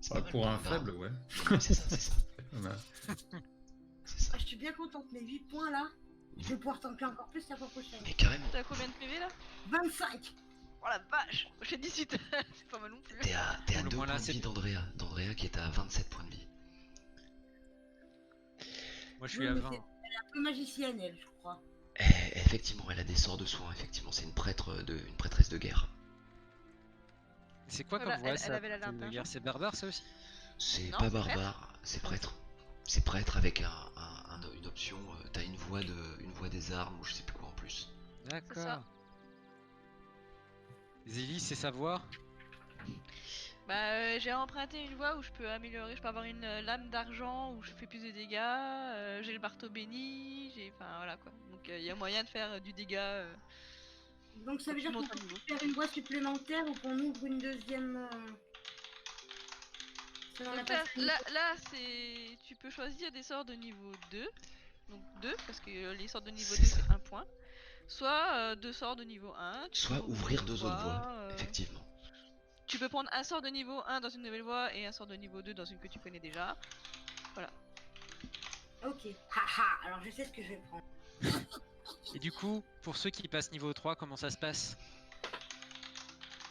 C'est pas mal Pour un Bard. faible, ouais. Ouais, c'est ça, c'est ça. Ouais. C'est ça. Ah, je suis bien contente, mes 8 points là. Je vais pouvoir tanker encore plus la fois prochaine. Mais carrément, T'as combien de PV là 25. Oh la vache. Moi, j'ai 18. C'est pas mal non plus. t'es à Le 2 moins là, points de c'est- vie d'Andrea. D'Andrea qui est à 27 points de vie. Moi, je Oui, suis à mais 20. Elle est un peu magicienne, elle, je crois. Effectivement, elle a des sorts de soin, effectivement, c'est une prêtresse de guerre. C'est quoi Voilà, comme voix elle ça? avait la lampe, hein. Guerre, c'est barbare ça aussi? C'est Non, pas c'est prêtre. barbare, c'est prêtre. C'est prêtre avec une option, t'as une voix des armes ou je sais plus quoi en plus. D'accord. Zélie, c'est savoir? Bah, j'ai emprunté une voie où je peux améliorer, je peux avoir une lame d'argent où je fais plus de dégâts, j'ai le marteau béni, enfin voilà quoi. Donc il y a moyen de faire du dégât. Donc ça veut Tu dire qu'on montes un peut niveau. faire une voie supplémentaire ou qu'on ouvre une deuxième. Ça, on a Donc pas là, fini. là, c'est. Tu peux choisir des sorts de niveau 2. Donc 2, parce que les sorts de niveau C'est 2 ça. c'est 1 point. Soit 2 sorts de niveau 1. tu Soit peux ouvrir niveau 2 autres 3, voies, effectivement. Tu peux prendre un sort de niveau 1 dans une nouvelle voie et un sort de niveau 2 dans une que tu connais déjà. Ok. Haha, alors je sais ce que je vais prendre. Et du coup, pour ceux qui passent niveau 3, comment ça se passe?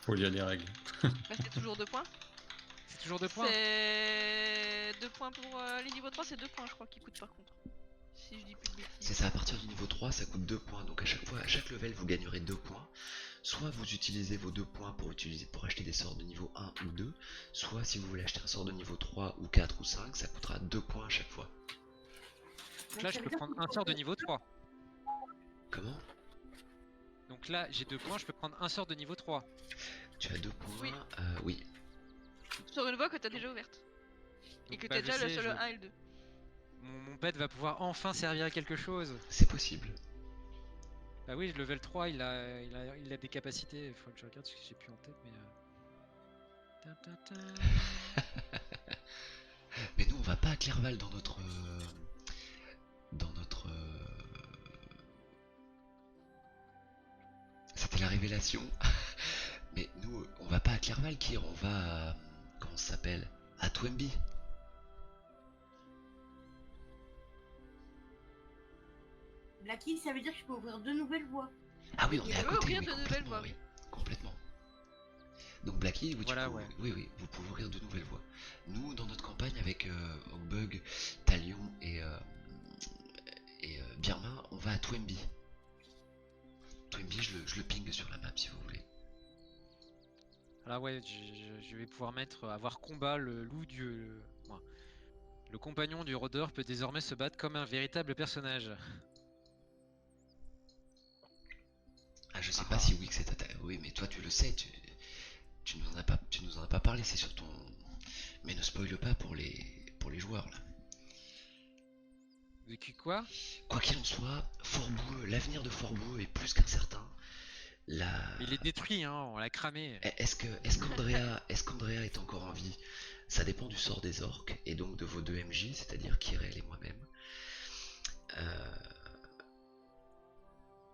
Faut lire les règles. Bah, c'est toujours 2 points. C'est toujours 2 points? C'est 2 points pour les niveaux 3, c'est 2 points je crois qui coûtent par contre. Si je dis plus de bêtises. C'est ça, à partir du niveau 3, ça coûte 2 points. Donc à chaque level, vous gagnerez 2 points. Soit vous utilisez vos 2 points pour acheter des sorts de niveau 1 ou 2. Soit si vous voulez acheter un sort de niveau 3 ou 4 ou 5, ça coûtera 2 points à chaque fois. Donc là, je peux prendre un sort de niveau 3. Comment? Donc là, j'ai 2 points, je peux prendre un sort de niveau 3. Tu as 2 points? Oui. Oui. Sur une voie que t'as déjà ouverte. Et Donc, que bah, t'as je déjà sais, sur le 1 et le 2. Mon pet va pouvoir enfin servir à quelque chose. C'est possible. Bah oui, le level 3, il a des capacités. Il faut que je regarde parce que j'ai plus en tête, mais... ta, ta, ta. Mais nous, on va pas à Clerval dans notre... C'était la révélation. Mais nous, on va pas à Clerval, Kir, on va à... Comment ça s'appelle? À Twemby. Blacky, ça veut dire que je peux ouvrir 2 nouvelles voies. Ah oui, on est à peut côté, ouvrir oui, de nouvelles complètement, voies, oui. Complètement. Donc Blacky, oui, Voilà, tu peux, ouais. oui, vous pouvez ouvrir de nouvelles voies. Nous, dans notre campagne avec Ogbug, Talion et Birma, on va à Twemby. Twemby, je le ping sur la map si vous voulez. Là, ouais, je vais pouvoir avoir combat le loup le compagnon du rôdeur peut désormais se battre comme un véritable personnage. Ah, je sais pas si Wix est attaqué. Oui, mais toi tu le sais, tu nous en as pas parlé, c'est sur ton... Mais ne spoile pas pour les joueurs là. De qui quoi? Quoi qu'il en soit, l'avenir de Fort-Beau est plus qu'incertain. La... Mais il est détruit, hein, on l'a cramé. Est-ce qu'Andrea est encore en vie? Ça dépend du sort des orques et donc de vos deux MJ, c'est-à-dire Kirel et moi-même. Euh...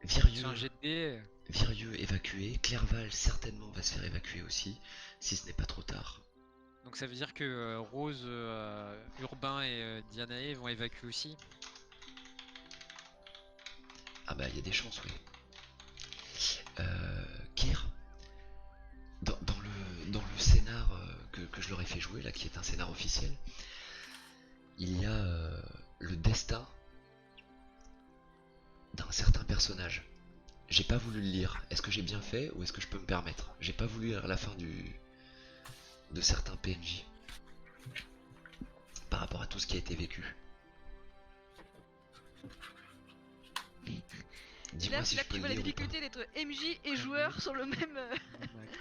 C'est Virieux, un jet de dés. Virieux évacué, Clerval certainement va se faire évacuer aussi, si ce n'est pas trop tard. Donc ça veut dire que Rose, Urbain et Dianae vont évacuer aussi. Ah bah il y a des chances, oui. Kir, dans le scénar que je leur ai fait jouer, là, qui est un scénar officiel, il y a le destin d'un certain personnage. J'ai pas voulu le lire. Est-ce que j'ai bien fait ou est-ce que je peux me permettre? J'ai pas voulu lire la fin de certains PNJ par rapport à tout ce qui a été vécu. Dis-moi Là, si c'est là je que peux tu le vois la lire ou pas. difficulté d'être MJ et joueur sur le même,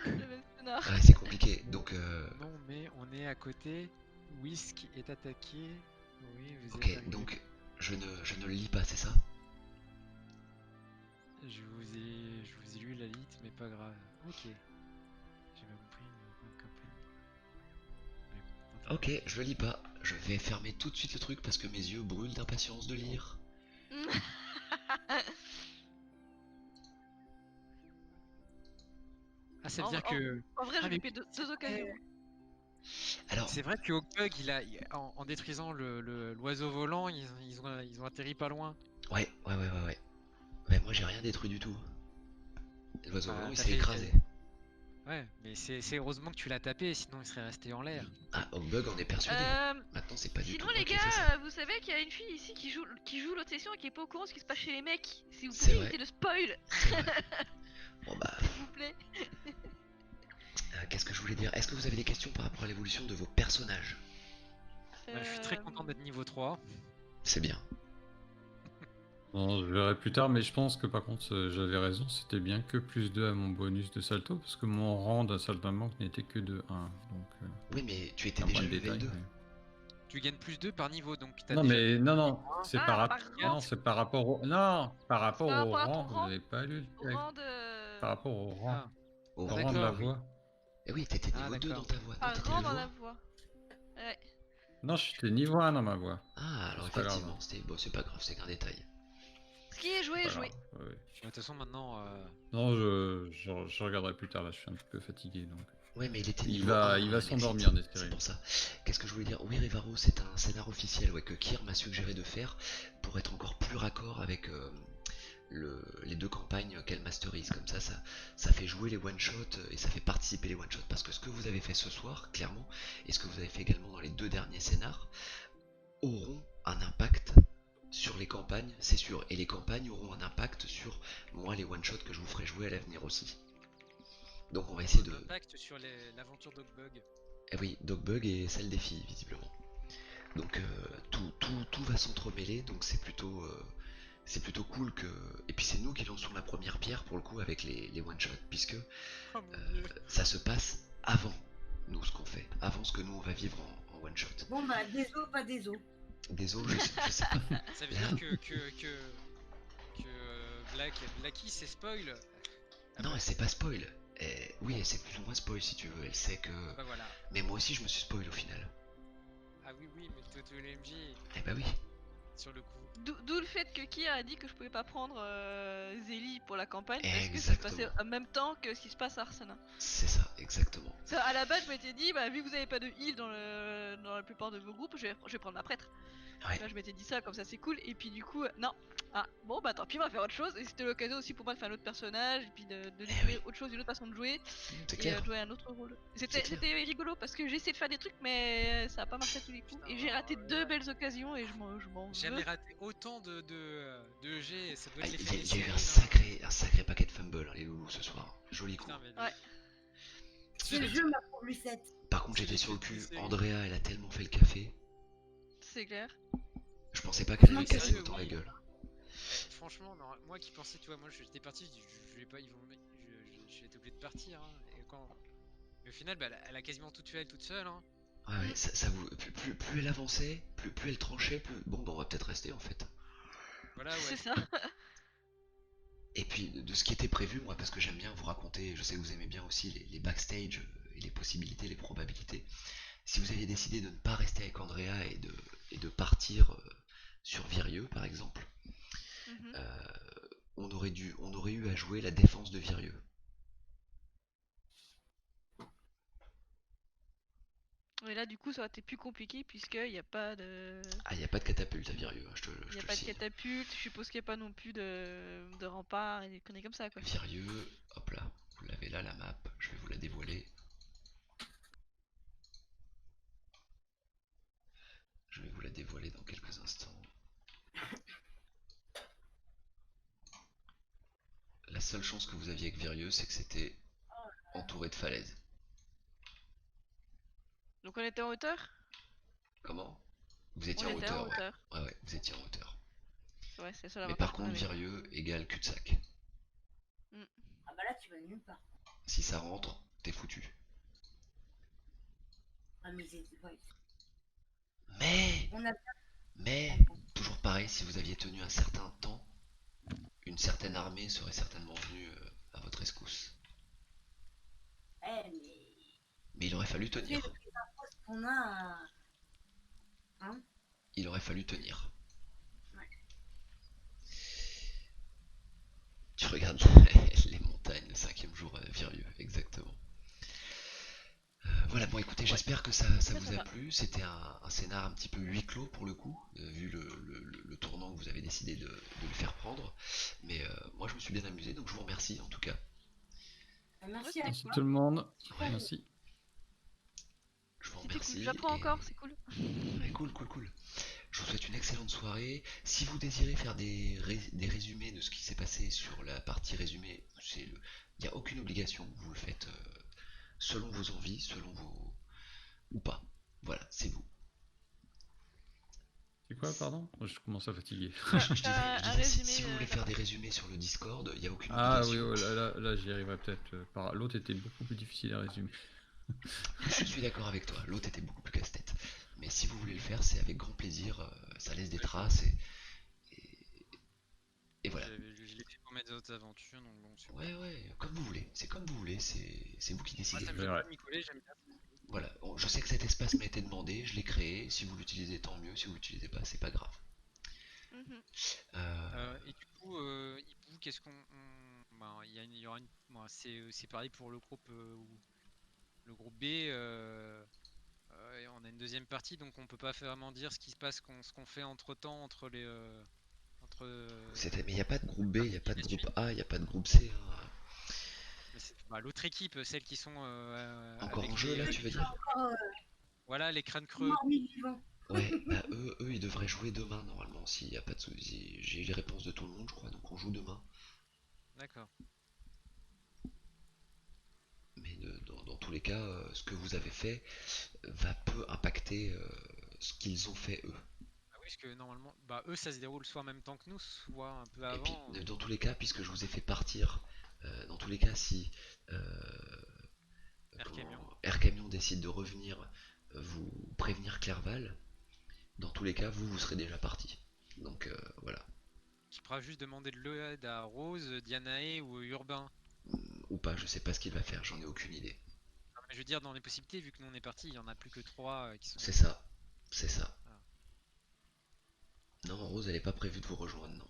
le même scénar. Ouais, c'est compliqué. Donc, Non, mais on est à côté. Whisk est attaqué. Oui, vous êtes ok, arrivé. donc je ne le lis pas, c'est ça? Je vous ai lu la liste, mais pas grave. Ok. J'ai pas compris. Bonne campagne. Mais bon, Ok, je le lis pas. Je vais fermer tout de suite le truc parce que mes yeux brûlent d'impatience de lire. Ah, ça veut En, dire en- que. en vrai, Ah, j'ai mais loupé deux occasions. Alors, c'est vrai que Hawkbug, en détruisant l'oiseau volant, ils ont atterri pas loin. ouais. Mais moi j'ai rien détruit du tout. L'oiseau volant Bah, il t'as s'est fait. écrasé. Ouais, mais c'est heureusement que tu l'as tapé, sinon il serait resté en l'air. Ah, Hawkbug en est persuadé. Euh, Maintenant c'est pas du Sinon, tout moi les qui ai fait ça. gars, vous savez qu'il y a une fille ici qui joue l'autre session et qui est pas au courant de ce qui se passe chez les mecs. Si vous C'est pouvez vrai. éviter le spoil, C'est vrai. Bon bah, s'il vous plaît. qu'est-ce que je voulais dire? Est-ce que vous avez des questions par rapport à l'évolution de vos personnages? Bah, je suis très content d'être niveau 3. C'est bien. Bon, je verrai plus tard, mais je pense que par contre, j'avais raison, c'était bien que plus 2 à mon bonus de salto, parce que mon rang d'un saltimbanque n'était que de 1. Donc, Oui, mais tu étais un déjà point de level détail. 2. Tu gagnes plus 2 par niveau, donc t'as Non, déjà. mais non, c'est Ah, par, par non, rang. c'est par rapport au. Non, par rapport Par au rapport à ton rang, vous rang, n'avez pas lu le au texte. rang de. Par rapport au rang. Ah, Au Au rang rang de la d'accord, oui. voix. Eh oui, t'étais Ah, niveau 2 dans d'accord. ta voix. Dans Par ta rang quelle dans voix? la voix. Ouais. Non, j'étais niveau 1 dans ma voix. Ah, alors C'est pas grave. effectivement, c'était bon, c'est pas grave, c'est qu'un détail. Ce qui est joué, Pas est joué. grave, ouais. De toute façon, maintenant. Non, je regarderai plus tard, là, je suis un petit peu fatigué. Donc. Ouais, mais il était Il niveau va- 1, il va Alexis, s'endormir, c'est Nestoril. pour ça. Qu'est-ce que je voulais dire? Oui, Rivaro, c'est un scénar officiel ouais, que Kier m'a suggéré de faire pour être encore plus raccord avec les deux campagnes qu'elle masterise. Comme ça fait jouer les one-shots et ça fait participer les one-shots. Parce que ce que vous avez fait ce soir, clairement, et ce que vous avez fait également dans les deux derniers scénars, auront un impact sur les campagnes, c'est sûr. Et les campagnes auront un impact sur moi, les one-shots que je vous ferai jouer à l'avenir aussi. Donc on va essayer de... Impact sur l'aventure d'Hawkbug. Eh oui, Dogbug et celle des filles, visiblement. Donc tout va s'entremêler, donc c'est plutôt cool que... Et puis c'est nous qui lançons la première pierre pour le coup avec les one-shots, puisque Oh mon dieu. ça se passe avant nous ce qu'on fait, avant ce que nous on va vivre en one-shot. Bon bah, des os, pas des os. Désolé, je sais pas. Ça veut dire que Blacky c'est spoil. Ah Non, bah, elle sait pas spoil. Oui, elle sait plus ou moins spoil si tu veux, elle sait que... bah voilà. Mais moi aussi je me suis spoil au final. Ah oui, mais toi tu es l'MJ Eh bah oui. sur le coup. D'où le fait que Kia a dit que je pouvais pas prendre Zélie pour la campagne parce que ça se Exactement. passait en même temps que ce qui se passe à Arsena. C'est ça, exactement. Ça, à la base, je m'étais dit, bah, vu que vous avez pas de heal dans la plupart de vos groupes, je vais prendre la prêtre. Ouais. Là, je m'étais dit ça, comme ça c'est cool. Et puis du coup, non. Ah, bon, bah tant pis, on va faire autre chose. Et c'était l'occasion aussi pour moi de faire un autre personnage, et puis de découvrir autre chose, une autre façon de jouer, C'est et clair. de jouer un autre rôle. C'est clair. C'était rigolo parce que j'ai essayé de faire des trucs, mais ça a pas marché à tous les coups. Putain, Et j'ai raté oh là deux là. belles occasions, et je m'en Jamais veux. raté autant de G, ça doit Ah, être Il l'effet y a des eu séries, un sacré paquet de fumble, hein, les loulous, ce soir. Joli coup. Putain, mais Ouais. Ce jeu m'a pour Lucette. Par contre, c'est j'étais les sur le trucs cul. des séries. Andrea, elle a tellement fait le café. C'est clair. Je pensais pas qu'elle Non, allait mais casser sérieux, autant oui. la gueule. franchement, non, moi qui pensais, tu vois, moi j'étais parti, je vais pas, j'ai été obligé de partir. Hein, et mais au final, bah, elle a quasiment tout tué elle toute seule. Hein. Ouais, ça vous... plus elle avançait, plus elle tranchait, plus... Bon, bah on va peut-être rester en fait. Voilà, ouais. C'est ça. Et puis de ce qui était prévu, moi, parce que j'aime bien vous raconter, je sais que vous aimez bien aussi les backstage et les possibilités, les probabilités. Si vous aviez décidé de ne pas rester avec Andrea et de partir sur Virieux, par exemple, Mhm. on aurait eu à jouer la défense de Virieux. Et là, du coup, ça aurait été plus compliqué puisqu'il n'y a pas de. Ah, il n'y a pas de catapulte à Virieux, hein, Il je n'y a te le pas de signe. catapulte, je suppose qu'il n'y a pas non plus de rempart et des conneries comme ça, quoi. Virieux, hop là, vous l'avez là la map, je vais vous la dévoiler. Je vais vous la dévoiler dans quelques instants. La seule chance que vous aviez avec Virieux, c'est que c'était entouré de falaises. Donc on était en hauteur? Comment? Vous étiez On en était en hauteur, ouais. hauteur. Ouais, vous étiez en hauteur. Ouais, c'est le seul Mais avantage par qu'on contre, avait. Virieux égale cul-de-sac. Mm. Ah bah là, tu vas nulle part. Si ça rentre, t'es foutu. Ah, mais c'est. Ouais. Mais, On a. mais, toujours pareil, si vous aviez tenu un certain temps, une certaine armée serait certainement venue à votre rescousse. Eh, mais. Mais il aurait fallu Tu sais, tenir. les infos qu'on a. Hein? Il aurait fallu tenir. Ouais. Tu regardes les montagnes, le 5e jour Virieux, exactement. Voilà, bon écoutez, Ouais. j'espère que ça Ça vous a va. plu. C'était un scénar un petit peu huis clos pour le coup, vu le tournant que vous avez décidé de le faire prendre. Mais moi je me suis bien amusé, donc je vous remercie en tout cas. Merci à Merci toi. tout le monde. Super. Merci. Je vous C'était cool. remercie. J'apprends encore, c'est cool. Ouais, cool, cool, cool. Je vous souhaite une excellente soirée. Si vous désirez faire des résumés de ce qui s'est passé sur la partie résumée, il n'y a aucune obligation. Vous le faites selon vos envies, selon vos... ou pas. Voilà, c'est vous. C'est quoi, pardon? Je commence à fatiguer. Je disais, Un si résumé vous voulez de la faire des partie. résumés sur le Discord, il n'y a aucune Ah oui, obligation. oh, là j'y arriverai peut-être. L'autre était beaucoup plus difficile à résumer. Je suis d'accord avec toi, l'autre était beaucoup plus casse-tête. Mais si vous voulez le faire, c'est avec grand plaisir, ça laisse des traces et voilà. Je l'ai fait pour mes autres aventures, donc bon, c'est Ouais, ouais, comme vous voulez, c'est comme vous voulez, c'est vous qui Moi, décidez. ça me Je fait verrai. pas de m'y coller, j'aime bien. Voilà, je sais que cet espace m'a été demandé, je l'ai créé, si vous l'utilisez tant mieux, si vous l'utilisez pas, c'est pas grave. Mhm. Et du coup, Hibou, qu'est-ce qu'on. Ben, il y aura une. Ben, c'est pareil pour le groupe B. Et on a une deuxième partie, donc on peut pas vraiment dire ce qui se passe, ce qu'on fait entre temps, entre les. Entre. Mais il n'y a pas de groupe B, il n'y a pas de la groupe suite. A, il n'y a pas de groupe C, hein. Bah, l'autre équipe, celles qui sont Encore avec en jeu là, tu veux dire? Encore voilà, les crânes creux. mort mi-vivant. Ouais, bah eux, ils devraient jouer demain normalement, s'il n'y a pas de soucis. J'ai les réponses de tout le monde, je crois, donc on joue demain. D'accord. Mais dans tous les cas, ce que vous avez fait va peu impacter ce qu'ils ont fait eux. Ah oui, parce que normalement, bah eux, ça se déroule soit en même temps que nous, soit un peu Et puis, avant. dans tous les cas, puisque je vous ai fait partir, dans tous les cas, si Air Camion. Air Camion décide de revenir vous prévenir Clerval, dans tous les cas, vous serez déjà parti. Donc voilà. Qui pourra juste demander de l'aide à Rose, Dianae ou Urbain. Ou pas, je sais pas ce qu'il va faire, j'en ai aucune idée. Non, mais je veux dire, dans les possibilités, vu que nous on est parti, il y en a plus que 3 qui sont. C'est ça, c'est ça. Voilà. Non, Rose, elle est pas prévue de vous rejoindre, non.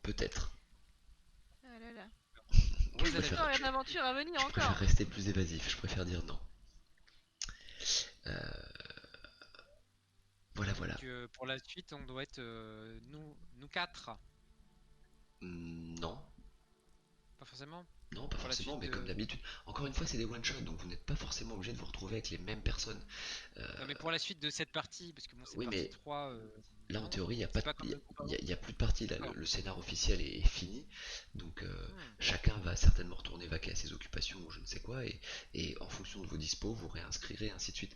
Peut-être. Ah là là. Rose, Je elle préfère- a Encore une aventure à venir Je préfère encore. rester plus évasif, je préfère dire non. Euh, Voilà, voilà. que pour la suite, on doit être nous 4. Non, Pas forcément. non, pas Pour la forcément, suite mais de- comme d'habitude. Encore une fois, c'est des one-shots, donc vous n'êtes pas forcément obligé de vous retrouver avec les mêmes personnes. Non, mais pour la suite de cette partie, parce que bon, cette Oui, partie mais 3. là, en non, théorie, il n'y a, c'est pas pas de- comme le groupe avant. y a plus de partie. Là, D'accord. le scénar officiel est fini. Donc, Hmm. chacun va certainement retourner vaquer à ses occupations ou je ne sais quoi. Et en fonction de vos dispos, vous réinscrirez, ainsi de suite.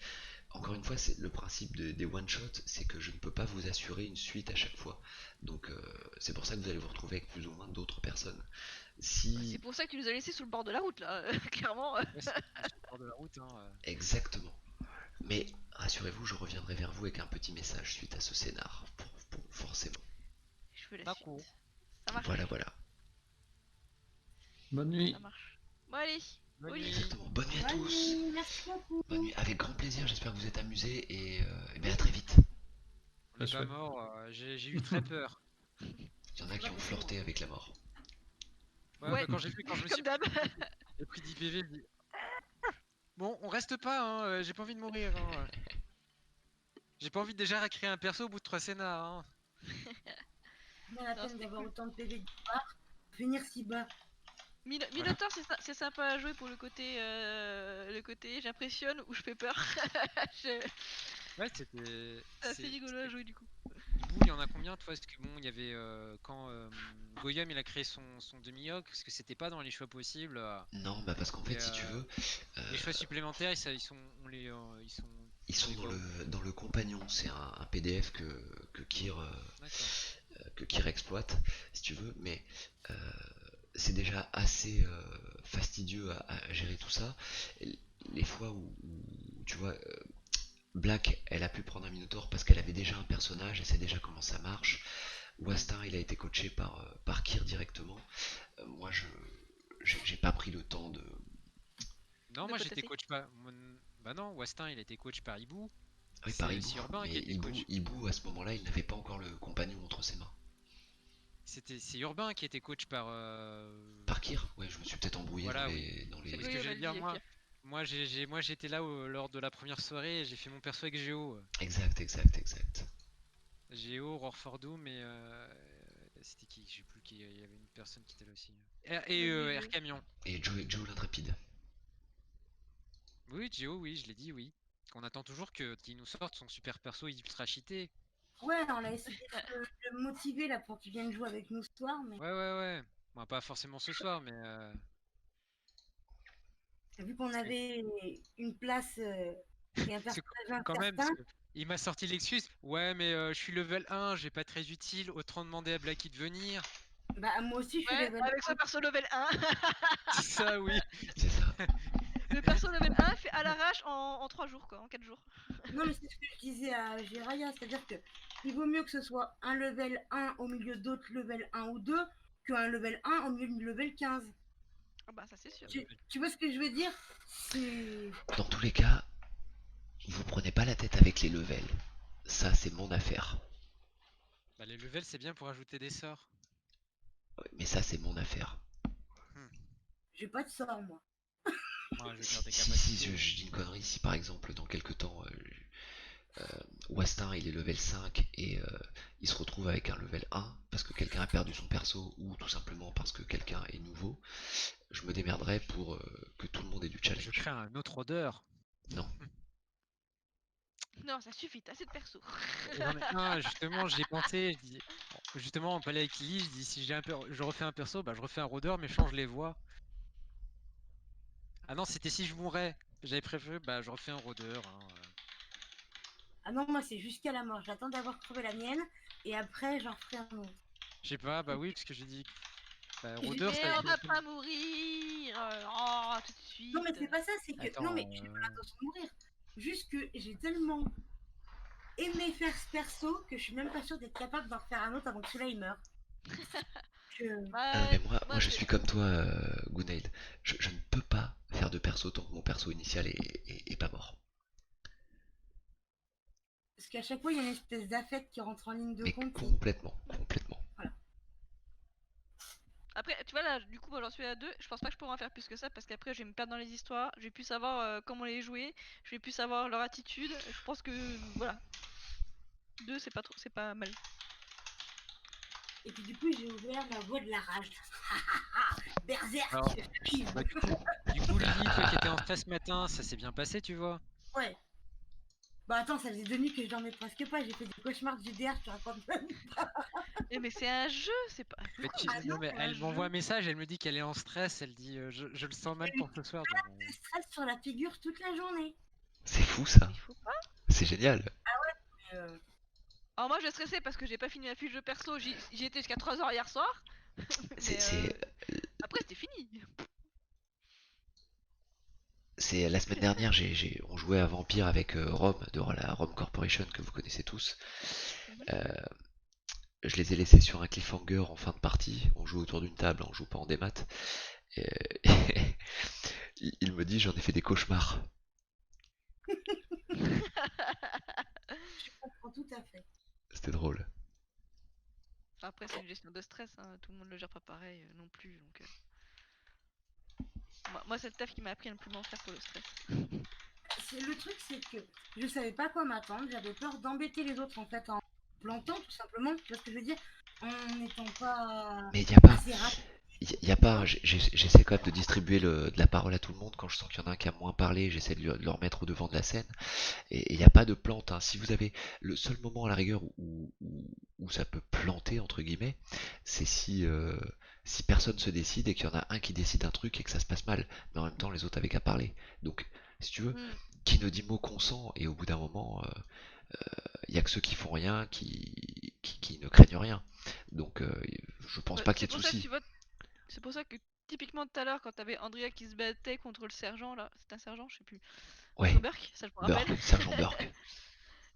Encore une fois, c'est le principe des one-shots, c'est que je ne peux pas vous assurer une suite à chaque fois. Donc, c'est pour ça que vous allez vous retrouver avec plus ou moins d'autres personnes. C'est Si. pour ça que tu nous as laissé sur le bord de la route là, clairement. Ouais, c'est sur le bord de la route. Hein. Exactement. Mais rassurez-vous, je reviendrai vers vous avec un petit message suite à ce scénar, forcément. Je Je veux la D'accord. suite. Ça marche. Voilà, voilà. Bonne nuit. Ça marche. Bon allez, Bonne au lit. nuit. Exactement. Bonne nuit à Bonne tous. nuit, merci beaucoup. Bonne nuit. Avec grand plaisir, j'espère que vous êtes amusés et bien à très vite. On Très n'est pas chouette. mort, j'ai eu très peur. Il y en a qui ont flirté avec la mort. Ouais, Ouais. bah, quand je me suis Comme d'hab. j'ai pris 10 PV, je dis bon, on reste pas, hein, j'ai pas envie de mourir. Hein. J'ai pas envie de déjà recréer un perso au bout de 3 scénars. Hein. Pas la Non, peine c'était d'avoir cool. autant de PV de part. Finir si bas. Minotaur, c'est sympa à jouer pour le côté j'impressionne ou je fais peur. Je- Ouais, c'était. C'est assez rigolo à jouer du coup. Vous, il y en a combien, toi? Parce que bon, il y avait quand Goyam il a créé son demi-hoc, parce que c'était pas dans les choix possibles. Non, bah parce qu'en Et, fait, si tu veux, Les choix supplémentaires, ils sont, on les, ils on sont les voit où dans le compagnon. C'est un PDF que Kir exploite, si tu veux, mais c'est déjà assez fastidieux à gérer tout ça. Les fois où, tu vois, Black, elle a pu prendre un Minotaur parce qu'elle avait déjà un personnage, elle sait déjà comment ça marche. Wastin, il a été coaché par Kir directement. Moi, j'ai pas pris le temps de. Non, De moi j'étais potasser. coach par. Bah non, Wastin il a été coach par Hibou. Oui, par C'est Hibou. Urbain qui Mais était coach. Hibou, à ce moment-là, il n'avait pas encore le compagnon entre ses mains. C'est Urbain qui était coach par. Par Kir? Ouais, je me suis peut-être embrouillé Voilà, dans oui. les. Dans C'est les... ce Oui, que on a j'allais dit, dire, Kir. moi j'étais là lors de la première soirée et j'ai fait mon perso avec Géo. Exact. Géo, Roar Doom et c'était qui? Je sais plus qui, il y avait une personne qui était là aussi. Et Vas-y, Air Camion. Et Joe l'intrépide. Oui, Géo, oui, je l'ai dit, oui. On attend toujours qu'il nous sorte son super perso ultra cheaté. Ouais, on a essayé de le motiver là pour qu'il vienne jouer avec nous ce soir, mais Ouais. Bon, pas forcément ce soir, mais vu qu'on parce que- avait une place et un parce que personnage quand même, parce incertain, que il m'a sorti l'excuse. Ouais, mais je suis level 1, j'ai pas très utile, autant demander à Blacky de venir. bah moi aussi je suis Ouais, level avec son perso level 1. C'est ça, oui. C'est ça. Le perso level 1 fait à l'arrache en 3 jours quoi, en 4 jours. Non, mais c'est ce que je disais à Jiraya, c'est-à-dire que il vaut mieux que ce soit un level 1 au milieu d'autres level 1 ou 2 qu'un level 1 au milieu du level 15. Ah bah ça c'est sûr. Tu vois ce que je veux dire? C'est. Dans tous les cas, vous prenez pas la tête avec les levels. Ça, c'est mon affaire. Bah, les levels, c'est bien pour ajouter des sorts. Ouais, mais ça, c'est mon affaire. J'ai pas de sort, moi. Moi, je Si, garde des si, capacités. je dis une connerie, si par exemple, dans quelques temps, Wastin, il est level 5 et il se retrouve avec un level 1 parce que quelqu'un a perdu son perso ou tout simplement parce que quelqu'un est nouveau, je me démerderai pour que tout le monde ait du Je challenge. crée un autre odeur. Non. Non, ça suffit, t'as assez de perso. J'en ai un, justement, j'y ai pensé. Je dis, justement, en palais avec Lily, je dis si je refais un perso, bah je refais un rôdeur, mais je change les voix. Ah non, c'était si je mourais. J'avais prévu, bah je refais un rôdeur. Hein. Ah non, moi c'est jusqu'à la mort. J'attends d'avoir crevé la mienne et après j'en ferai un autre. Je sais pas, bah oui, parce que j'ai dit. Bah, Et rôdeur, Mais ça. on va pas mourir. Oh, tout de suite. Non, mais c'est pas ça, c'est que. Attends, Non, mais j'ai pas l'intention de mourir. Juste que j'ai tellement aimé faire ce perso que je suis même pas sûre d'être capable d'en faire un autre avant que celui-là il meure. Que- Ah, mais moi je c'est- suis comme toi, Gunaid. Je ne peux pas faire de perso tant que mon perso initial est pas mort. Parce qu'à chaque fois il y a une espèce d'affect qui rentre en ligne de Mais compte. complètement. Après, tu vois là, du coup, moi j'en suis à 2. Je pense pas que je pourrais en faire plus que ça parce qu'après je vais me perdre dans les histoires. Je vais plus savoir comment les jouer. Je vais plus savoir leur attitude. Je pense que voilà. 2 c'est pas trop, c'est pas mal. Et puis du coup j'ai ouvert la voie de la rage. Berserk Alors, j'arrive. bah, du coup, Lily, toi qui étais en stress ce matin, ça s'est bien passé, tu vois. Ouais. Bah attends, ça faisait 2 nuits que je dormais presque pas. J'ai fait des cauchemars de GDR, je te raconte même. Mais c'est un jeu, c'est pas. Mais Ah non, non, mais c'est un elle m'envoie un jeu. message, elle me dit qu'elle est en stress, elle dit je le sens mal pour ce soir. Je stresse sur la figure toute la journée. C'est fou ça. Il faut pas. C'est génial. Euh, Alors moi je stressais parce que j'ai pas fini la fiche de perso. J'y étais jusqu'à 3h hier soir. Mais, après c'était fini. C'est la semaine dernière, on jouait à Vampire avec Rome de la Rome Corporation que vous connaissez tous. je les ai laissés sur un cliffhanger en fin de partie. On joue autour d'une table, on joue pas en démat. Et, il me dit j'en ai fait des cauchemars. Je comprends tout à fait. C'était drôle. Enfin, après, c'est une gestion de stress, hein, tout le monde le gère pas pareil non plus. Donc, moi, c'est le taf qui m'a appris à ne plus m'en faire pour le stress. Le truc, c'est que je savais pas quoi m'attendre. J'avais peur d'embêter les autres en fait en plantant tout simplement. Tu vois ce que je veux dire? En n'étant pas Mais il y a pas, assez rapide. y a pas. J'essaie quand même de distribuer de la parole à tout le monde. Quand je sens qu'il y en a un qui a moins parlé, j'essaie de le remettre au devant de la scène. Et il n'y a pas de plante, hein. Si vous avez le seul moment à la rigueur où ça peut planter entre guillemets, c'est si personne se décide et qu'il y en a un qui décide un truc et que ça se passe mal, mais en même temps les autres avaient qu'à parler. Donc, si tu veux, Hmm. qui ne dit mot consent et au bout d'un moment, il y a que ceux qui font rien qui ne craignent rien. Donc, je pense pas qu'il y C'est ait de pour ça que soucis. tu vois, c'est pour ça que typiquement tout à l'heure, quand t'avais Andrea qui se battait contre le sergent là, c'est un sergent, je sais plus, contre Ouais, Burke, ça je me rappelle. Burke, sergent Burke.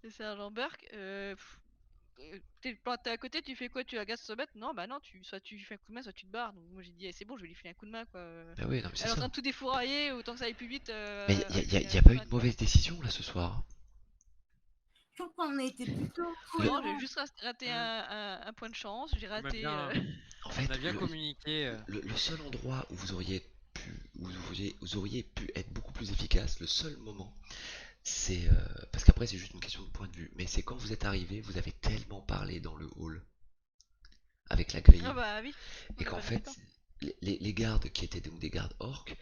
Le sergent Burke, t'es planté à côté, tu fais quoi? Tu agaces se mettre? Non, bah non, soit tu lui fais un coup de main, soit tu te barres. Donc moi j'ai dit, eh, c'est bon, je vais lui filer un coup de main quoi. Bah oui, non mais c'est Elle est en ça. train de tout défourailler, autant que ça aille plus vite, Mais avec y a un coup pas de eu main, de tu vois. mauvaise décision là ce soir. Je trouve qu'on a été plutôt Le, Non, j'ai cohérents. juste raté Hmm. un point de chance, j'ai On a raté. bien, En on a fait, bien communiqué. le seul endroit où vous auriez pu être beaucoup plus efficace, le seul moment, c'est parce qu'après c'est juste une question de point de vue, mais c'est quand vous êtes arrivé, vous avez tellement parlé dans le hall avec la Ah grille, bah oui, on et n'a qu'en pas mis le fait temps. les gardes qui étaient donc des gardes orques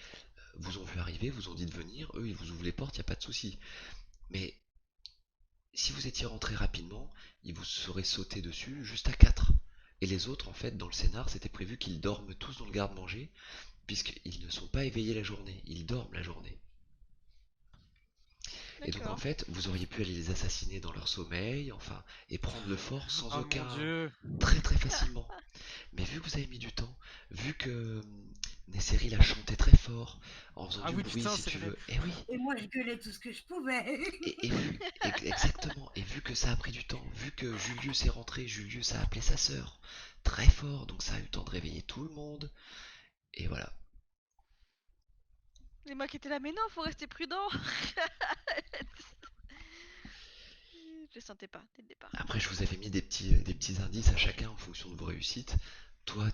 vous ont vu arriver, vous ont dit de venir, eux ils vous ouvrent les portes, y a pas de souci. Mais si vous étiez rentré rapidement, ils vous seraient sauté dessus juste à 4. Et les autres, en fait, dans le scénar, c'était prévu qu'ils dorment tous dans le garde-manger, puisqu'ils ne sont pas éveillés la journée, ils dorment la journée. Et donc en D'accord. fait, vous auriez pu aller les assassiner dans leur sommeil, enfin, et prendre le fort sans Oh mon aucun... dieu! très très facilement. Mais vu que vous avez mis du temps, vu que Nesseri l'a chanté très fort, en faisant Ah du oui, bruit putain, si c'est tu vrai. veux, eh oui, Et moi, je gueulais tout ce que je pouvais. exactement, et vu que ça a pris du temps, vu que Julius est rentré, Julius a appelé sa sœur très fort, donc ça a eu le temps de réveiller tout le monde, et voilà. Et moi qui étais là, mais non, faut rester prudent. Je le sentais pas dès le départ. Après, je vous avais mis des petits indices à chacun en fonction de vos réussites. Toi,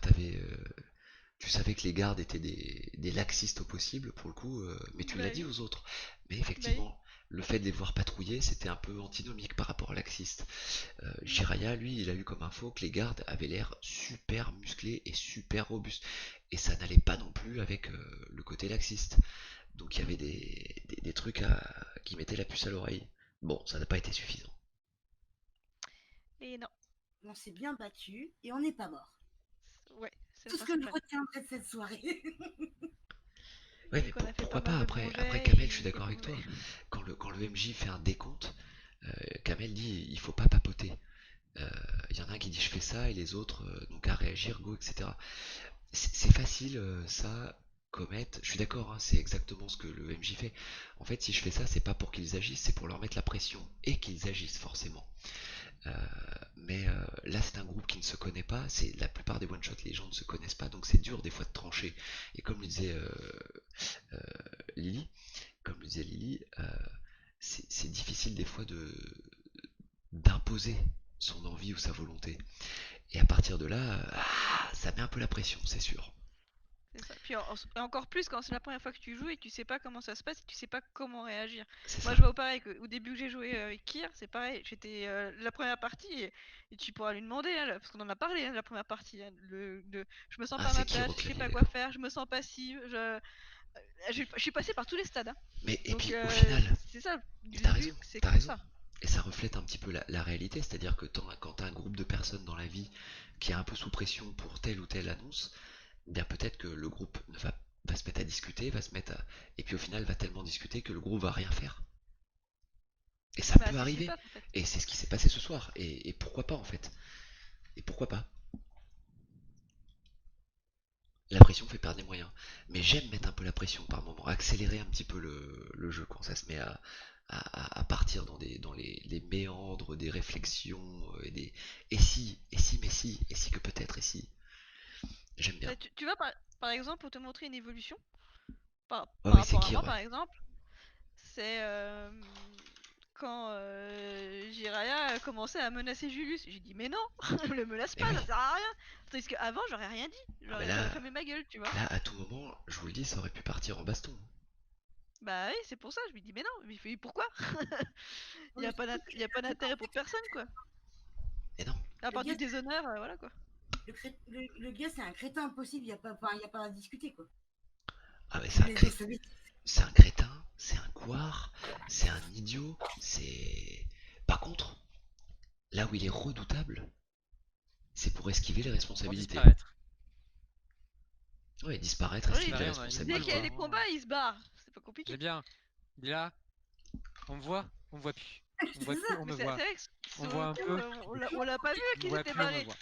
tu savais que les gardes étaient des laxistes au possible, pour le coup, mais tu Bah l'as dit oui, aux autres. Mais bah oui. effectivement, le fait de les voir patrouiller, c'était un peu antinomique par rapport à laxiste. Mm. Jiraya, lui, il a eu comme info que les gardes avaient l'air super musclés et super robustes. Et ça n'allait pas non plus avec le côté laxiste. Donc il y avait des trucs qui mettaient la puce à l'oreille. Bon, ça n'a pas été suffisant. Et non, On s'est bien battu et on n'est pas mort. ouais, c'est Tout le ce que je principal. retiendrai de cette soirée. Ouais, Et mais qu'on a fait pas pourquoi pas mal de après, bons jets Kamel, je suis et des d'accord avec bons toi. jets. Quand le MJ fait un décompte, Kamel dit il faut pas papoter. Il y en a un qui dit je fais ça et les autres donc à réagir, go, etc. C'est facile ça, commettre. Je suis d'accord, hein, c'est exactement ce que le MJ fait. En fait, si je fais ça, c'est pas pour qu'ils agissent, c'est pour leur mettre la pression et qu'ils agissent forcément. Euh, mais là, c'est un groupe qui ne se connaît pas. C'est la plupart des one shots, les gens ne se connaissent pas, donc c'est dur des fois de trancher. Et comme le disait euh, Lily, c'est difficile des fois d'imposer son envie ou sa volonté. Et à partir de là, ça met un peu la pression, c'est sûr. C'est ça. Puis encore plus quand c'est la première fois que tu joues et que tu sais pas comment ça se passe et que tu sais pas comment réagir. C'est Moi ça. je vois pareil au début que j'ai joué avec Kyr, c'est pareil. J'étais la première partie et tu pourras lui demander, hein, parce qu'on en a parlé hein, de la première partie. Hein, je me sens Ah, pas à c'est ma qui place, je sais Rocklanny, pas quoi d'accord. faire, je me sens passive. Je suis passée par tous les stades. Hein. Mais et Donc puis au final, c'est ça, et du t'as début raison, c'est t'as comme raison. ça. Et ça reflète un petit peu la réalité, c'est-à-dire que quand t'as un groupe de personnes dans la vie qui est un peu sous pression pour telle ou telle annonce, eh bien peut-être que le groupe va se mettre à discuter, et puis au final va tellement discuter que le groupe va rien faire. Et ça Bah peut c'est ce qui se arriver. passe en fait. Et c'est ce qui s'est passé ce soir. Et pourquoi pas en fait. Et pourquoi pas. La pression fait perdre des moyens. Mais j'aime mettre un peu la pression par moment, accélérer un petit peu le jeu quand ça se met à partir dans les méandres des réflexions et des et si, et si, mais si, et si que peut-être, et si. J'aime bien. Bah, tu vois, par exemple, pour te montrer une évolution, Ouais, par oui, c'est rapport à Kir, moi, ouais. par exemple, c'est quand Jiraya a commencé à menacer Julius. J'ai dit, mais non, le menace Mais pas, oui, ça sert à rien. Tandis qu'avant, j'aurais rien dit. ah, mais J'aurais fermé ma gueule, tu vois. là, à tout moment, je vous le dis, ça aurait pu partir en baston. Bah oui, c'est pour ça, je lui dis, mais non, mais il fait, pourquoi? Il y Mais a pas surtout que y a pas d'intérêt pour personne, quoi. Et non, À le part gars, du déshonneur, voilà quoi. le gars, c'est un crétin impossible, il y a pas à discuter, quoi. ah, mais Il me laisse des solides. c'est un crétin, c'est un couard, c'est un idiot, c'est. Par contre, là où il est redoutable, c'est pour esquiver les Pour responsabilités. disparaître. Ouais, disparaître, Oui, esquiver les Disparaître, on a une dès bonne qu'il y a voix. les responsabilités. combats, il se barre. C'est pas compliqué. J'ai bien. Il est là. On me voit plus. On me voit C'est plus, ça. on Mais me c'est voit. vrai que On sur me le voit un coup, peu. on l'a pas vu On me qu'il voit s'était plus, on me barré. voit.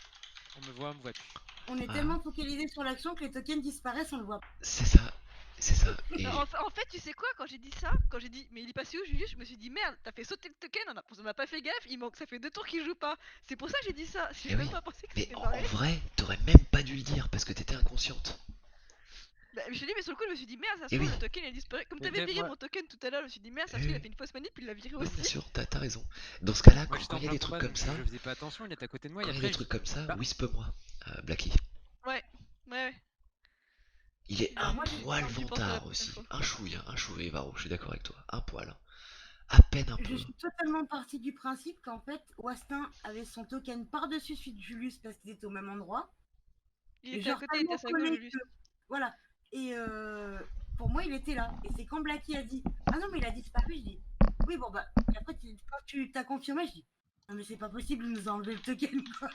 On me voit plus. On est Ah. tellement focalisé sur l'action que les tokens disparaissent, on le voit pas. C'est ça, c'est ça. Et En fait, tu sais quoi, quand j'ai dit ça, quand j'ai dit, mais il est passé où Julius, je me suis dit, merde, t'as fait sauter le token, on a pas fait gaffe, il manque, ça fait 2 tours qu'il joue pas. C'est pour ça que j'ai dit ça. J'ai eh même oui, pas pensé que mais c'était en barré. vrai, t'aurais même pas dû le dire parce que t'étais inconsciente. Bah, je me suis dit, mais sur le coup, je me suis dit, merde, ça se Eh trouve, oui. le token il a disparu. Comme Mais t'avais viré moi, mon token tout à l'heure, je me suis dit, merde, ça se Eh trouve, il a oui. fait une fausse manip, il l'a viré Non, bien aussi. sûr, t'as raison. Dans ce cas-là, moi j'étais quand en il y a plein des trucs combat comme donc ça, je faisais pas attention, il est à côté de moi et quand il y a après des je trucs dis comme ça, bah whispe-moi, Blacky. Ouais, ouais. Il est Alors un moi, poil J'y penserai la vantard prochaine aussi. fois. Un chouille, Varo, je suis d'accord avec toi. Un poil. À peine un je peu. suis totalement partie du principe qu'en fait, Wastin avait son token par-dessus celui de Julius parce qu'ils étaient au même endroit. Il Et était à genre côté, il était tellement à sa gauche, collé Julius. que. Voilà. Et pour moi, il était là. Et c'est quand Blacky a dit ah non, mais il a disparu, je dis oui, bon bah. Et après, quand tu t'as confirmé, je dis non, mais c'est pas possible, il nous a enlevé le token, quoi.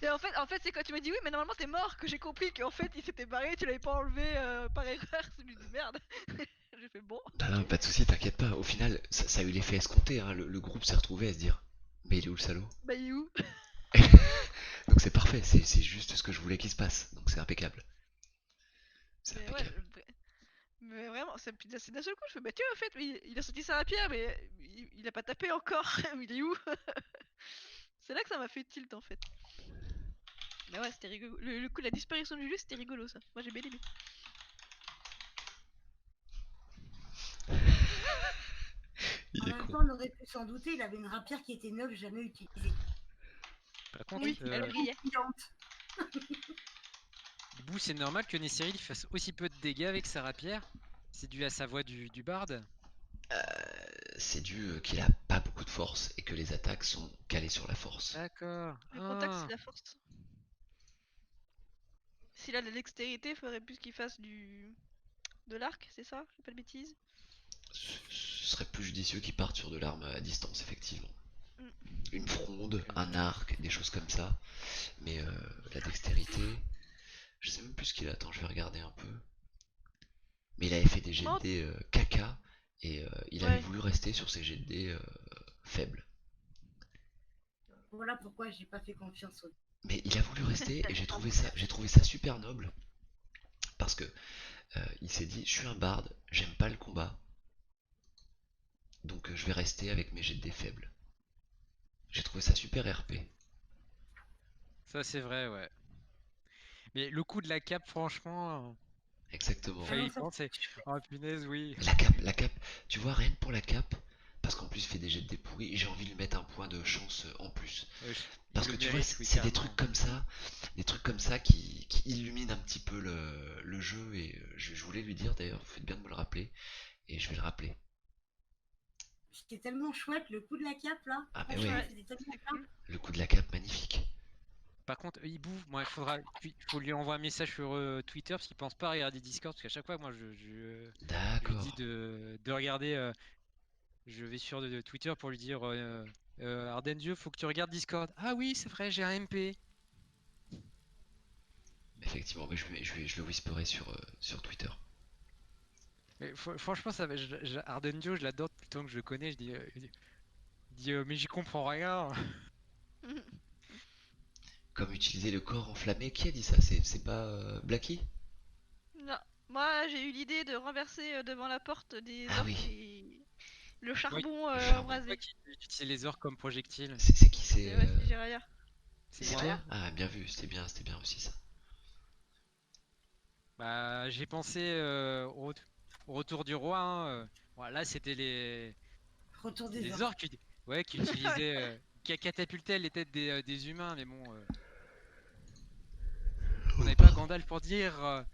Et en fait, c'est quand tu m'as dit oui, mais normalement t'es mort que j'ai compris qu'en fait il s'était barré, tu l'avais pas enlevé par erreur. Je me dis merde. J'ai fait bon. Non, non, Ok. pas de soucis, t'inquiète pas. Au final, ça a eu l'effet escompté. Le groupe s'est retrouvé à se dire mais il est où le salaud? Bah il est où? Donc c'est parfait, c'est juste ce que je voulais qu'il se passe. Donc c'est impeccable. C'est Mais ouais, impeccable. mais vraiment, c'est d'un seul coup, je fais bah tiens, en fait, il a sorti sa rapière, mais il a pas tapé encore. Mais il est où? C'est là que ça m'a fait tilt en fait. Mais ouais, c'était rigolo. Le coup de la disparition de Julius, c'était rigolo ça. Moi j'ai bien aimé. Il En est même con. temps, on aurait pu s'en douter, il avait une rapière qui était neuve, jamais utilisée. par contre Oui, elle brillait. Brillante. du coup c'est normal que Nesseril fasse aussi peu de dégâts avec sa rapière. C'est dû à sa voix du barde. C'est dû qu'il a pas beaucoup de force et que les attaques sont calées sur la force. D'accord. Le contact, Ah. c'est la force. S'il a de la dextérité, faudrait plus qu'il fasse de l'arc, c'est ça? J'ai pas de bêtises. Ce serait plus judicieux qu'il parte sur de l'arme à distance, effectivement. Mm. Une fronde, un arc, des choses comme ça. Mais la dextérité, je sais même plus ce qu'il a. Attends, je vais regarder un peu. Mais il avait fait des jets de dés caca et il avait Ouais. voulu rester sur ses jets de dés faibles. Voilà pourquoi j'ai pas fait confiance au. Mais il a voulu rester et j'ai trouvé ça super noble parce que il s'est dit je suis un barde, j'aime pas le combat, donc je vais rester avec mes jets de dés faibles. J'ai trouvé ça super RP. Ça c'est vrai, ouais. Mais le coup de la cape, franchement, Exactement. fallait non, y ça, penser. Oh punaise, oui. La cape, tu vois, rien que pour la cape, parce qu'en plus il fait des jets de dés pourris, j'ai envie de lui mettre un point de chance en plus. Il Parce le que tu vois, mérite, oui, c'est des trucs comme ça qui illuminent un petit peu le jeu et je voulais lui dire d'ailleurs, vous faites bien de me le rappeler et je vais le rappeler. c'était tellement chouette le coup de la cape là. Ah mais Franchement, ouais, c'était tellement C'est bien. cool. le coup de la cape magnifique. Par contre, Hibou, moi, faut lui envoyer un message sur Twitter parce qu'il pense pas à regarder Discord. Parce qu'à chaque fois, moi, je lui dis D'accord. de regarder. Je vais sur Twitter pour lui dire Ardenzieux, faut que tu regardes Discord. Ah oui, c'est vrai, j'ai un MP. Effectivement, mais je le whisperai sur Twitter. Mais franchement, Ardenzieux, je l'adore tout le temps que je le connais. Je dis, mais j'y comprends rien. Comme utiliser le corps enflammé, qui a dit ça? C'est pas Blacky? Non. Moi, j'ai eu l'idée de renverser devant la porte des Ah orques oui. et Le charbon Le charbon. Toi embrasé. qui utilise les orques comme projectile. C'est qui C'est ouais, c'est Jiraya. C'est C'est moi. toi? Ah, bien vu, c'était bien aussi ça. Bah, j'ai pensé au retour du roi. Hein, voilà, c'était Retour c'est des des orques. orques ouais, qui utilisaient, qui catapultaient les têtes des humains, mais bon, on n'avait pas Gandalf pour dire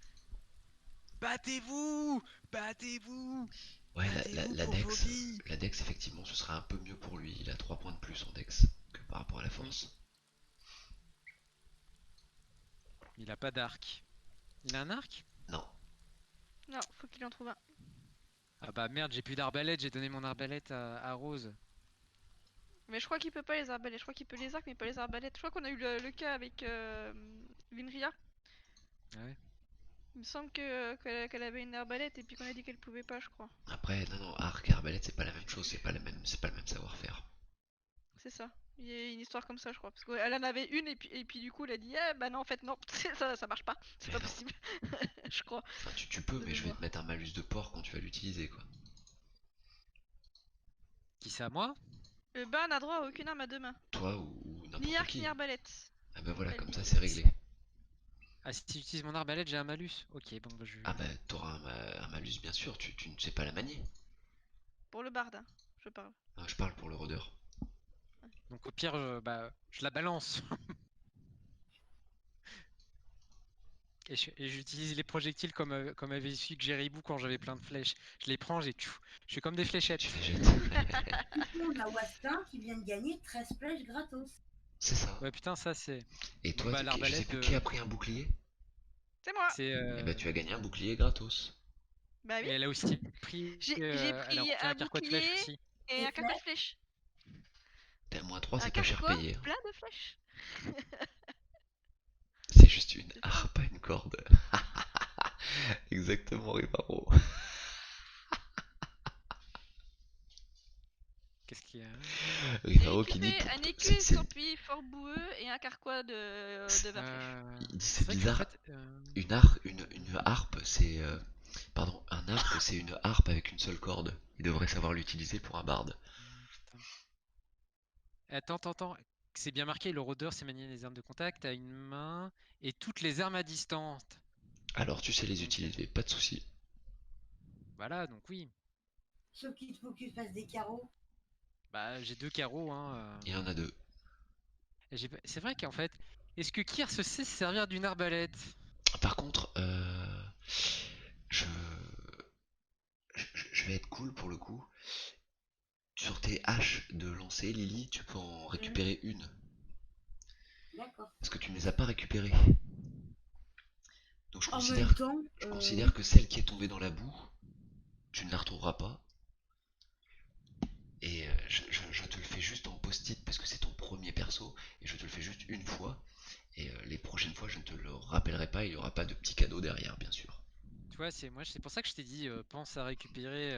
battez-vous, battez-vous, Ouais, battez-vous la pour vos Dex, vies. la Dex, effectivement, ce sera un peu mieux pour lui. Il a 3 points de plus en Dex que par rapport à la Mm. force. Il a pas d'arc. Il a un arc? Non. Non, faut qu'il en trouve un. Ah bah merde, j'ai plus d'arbalète, j'ai donné mon arbalète à Rose. Mais je crois qu'il peut pas les arbalètes. Je crois qu'il peut les arcs, mais pas les arbalètes. Je crois qu'on a eu le cas avec Vinria. Ah ouais. Il me semble qu'elle avait une arbalète et puis qu'on a dit qu'elle pouvait pas, je crois. Après, non, arc et arbalète, c'est pas la même chose, c'est pas le même savoir-faire. C'est ça. Il y a une histoire comme ça, je crois. Parce qu'elle en avait une et puis du coup, elle a dit eh, bah non, en fait, non, ça marche pas. C'est Mais pas non. possible. Je crois. Enfin, tu peux, De mais je vais te mémoire. mettre un malus de porc quand tu vas l'utiliser, quoi. Qui c'est à moi? Bah, n'a droit à aucune arme à deux mains. Toi ou Ni n'importe arc, qui. ni arbalète. Ah bah voilà, Elle comme dit. ça c'est réglé. Ah, si tu utilises mon arbalète, j'ai un malus. Ok, bon bah je... Ah bah t'auras un malus bien sûr, tu ne sais pas la manier. Pour le barde, hein, je parle. Ah, je parle pour le rôdeur. Donc au pire, bah, je la balance. Et j'utilise les projectiles comme avait su que Jeribou quand j'avais plein de flèches. Je les prends, je fais comme des fléchettes. Tu les jettes. On a Wastin qui vient de gagner 13 flèches gratos. C'est ça. Ouais, putain, ça c'est. Et Bon, toi, bah, je sais l'arbalète plus de. qui a pris un bouclier. C'est moi. C'est. Eh bah tu as gagné un bouclier gratos. Bah oui. Mais elle a aussi pris. J'ai Elle a pris reçu un un carquois de flèches bouclier aussi. et Des un carquois de flèches. T'as moins 3, Un c'est pas cher carquois payé. Hein. plein de flèches. C'est juste une C'est ça. harpe, pas une corde. Exactement, Rivaro. Qu'est-ce qu'il y a? Rivaro qui dit Un écu c'est- escorpié fort boueux et un carquois de 20 flèches. il dit C'est c'est vrai qu'en bizarre. fait. Une harpe, c'est pardon, un arc, c'est une harpe avec une seule corde. Il devrait savoir l'utiliser pour un barde. Putain. Attends. C'est bien marqué, le rôdeur sait manier les armes de contact à une main et toutes les armes à distance. Alors tu sais les Donc, utiliser, pas de souci. voilà, donc oui. Sauf qu'il faut que tu fasses des carreaux. Bah, j'ai 2 carreaux, hein. Il y en a deux. Et c'est vrai qu'en fait, est-ce que Kyr se sait se servir d'une arbalète? Par contre, je... je vais être cool pour le coup. Sur tes haches de lancer, Lily, tu peux en récupérer une. D'accord. Parce que tu ne les as pas récupérées. Donc je En considère, même temps, je considère que celle qui est tombée dans la boue, tu ne la retrouveras pas. Et je te le fais juste en post-it parce que c'est ton premier perso. Et je te le fais juste une fois. Et les prochaines fois, je ne te le rappellerai pas. Il n'y aura pas de petit cadeau derrière, bien sûr. Tu vois, c'est pour ça que je t'ai dit, pense à récupérer.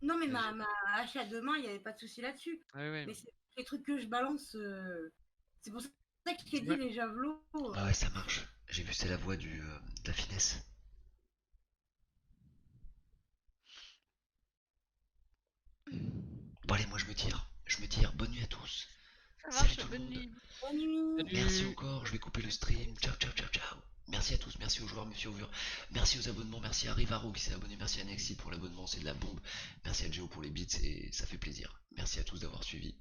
non mais Mais ma hache à deux mains, il n'y avait pas de souci là-dessus. Ouais. Mais c'est les trucs que je balance. C'est pour ça que je t'ai dit Ouais. les javelots. Ah ouais, ça marche. J'ai vu, c'est la voix de la finesse. Bon allez, moi je me tire. Je me tire. Bonne nuit à tous. Ça Salut marche, tout le bonne monde. nuit. Bonne nuit. Salut. Merci encore, je vais couper le stream. Ciao. Merci à tous, merci aux joueurs, merci aux viewers, merci aux abonnements, merci à Rivaro qui s'est abonné, merci à Nexi pour l'abonnement, c'est de la bombe, merci à Geo pour les bits et ça fait plaisir. Merci à tous d'avoir suivi.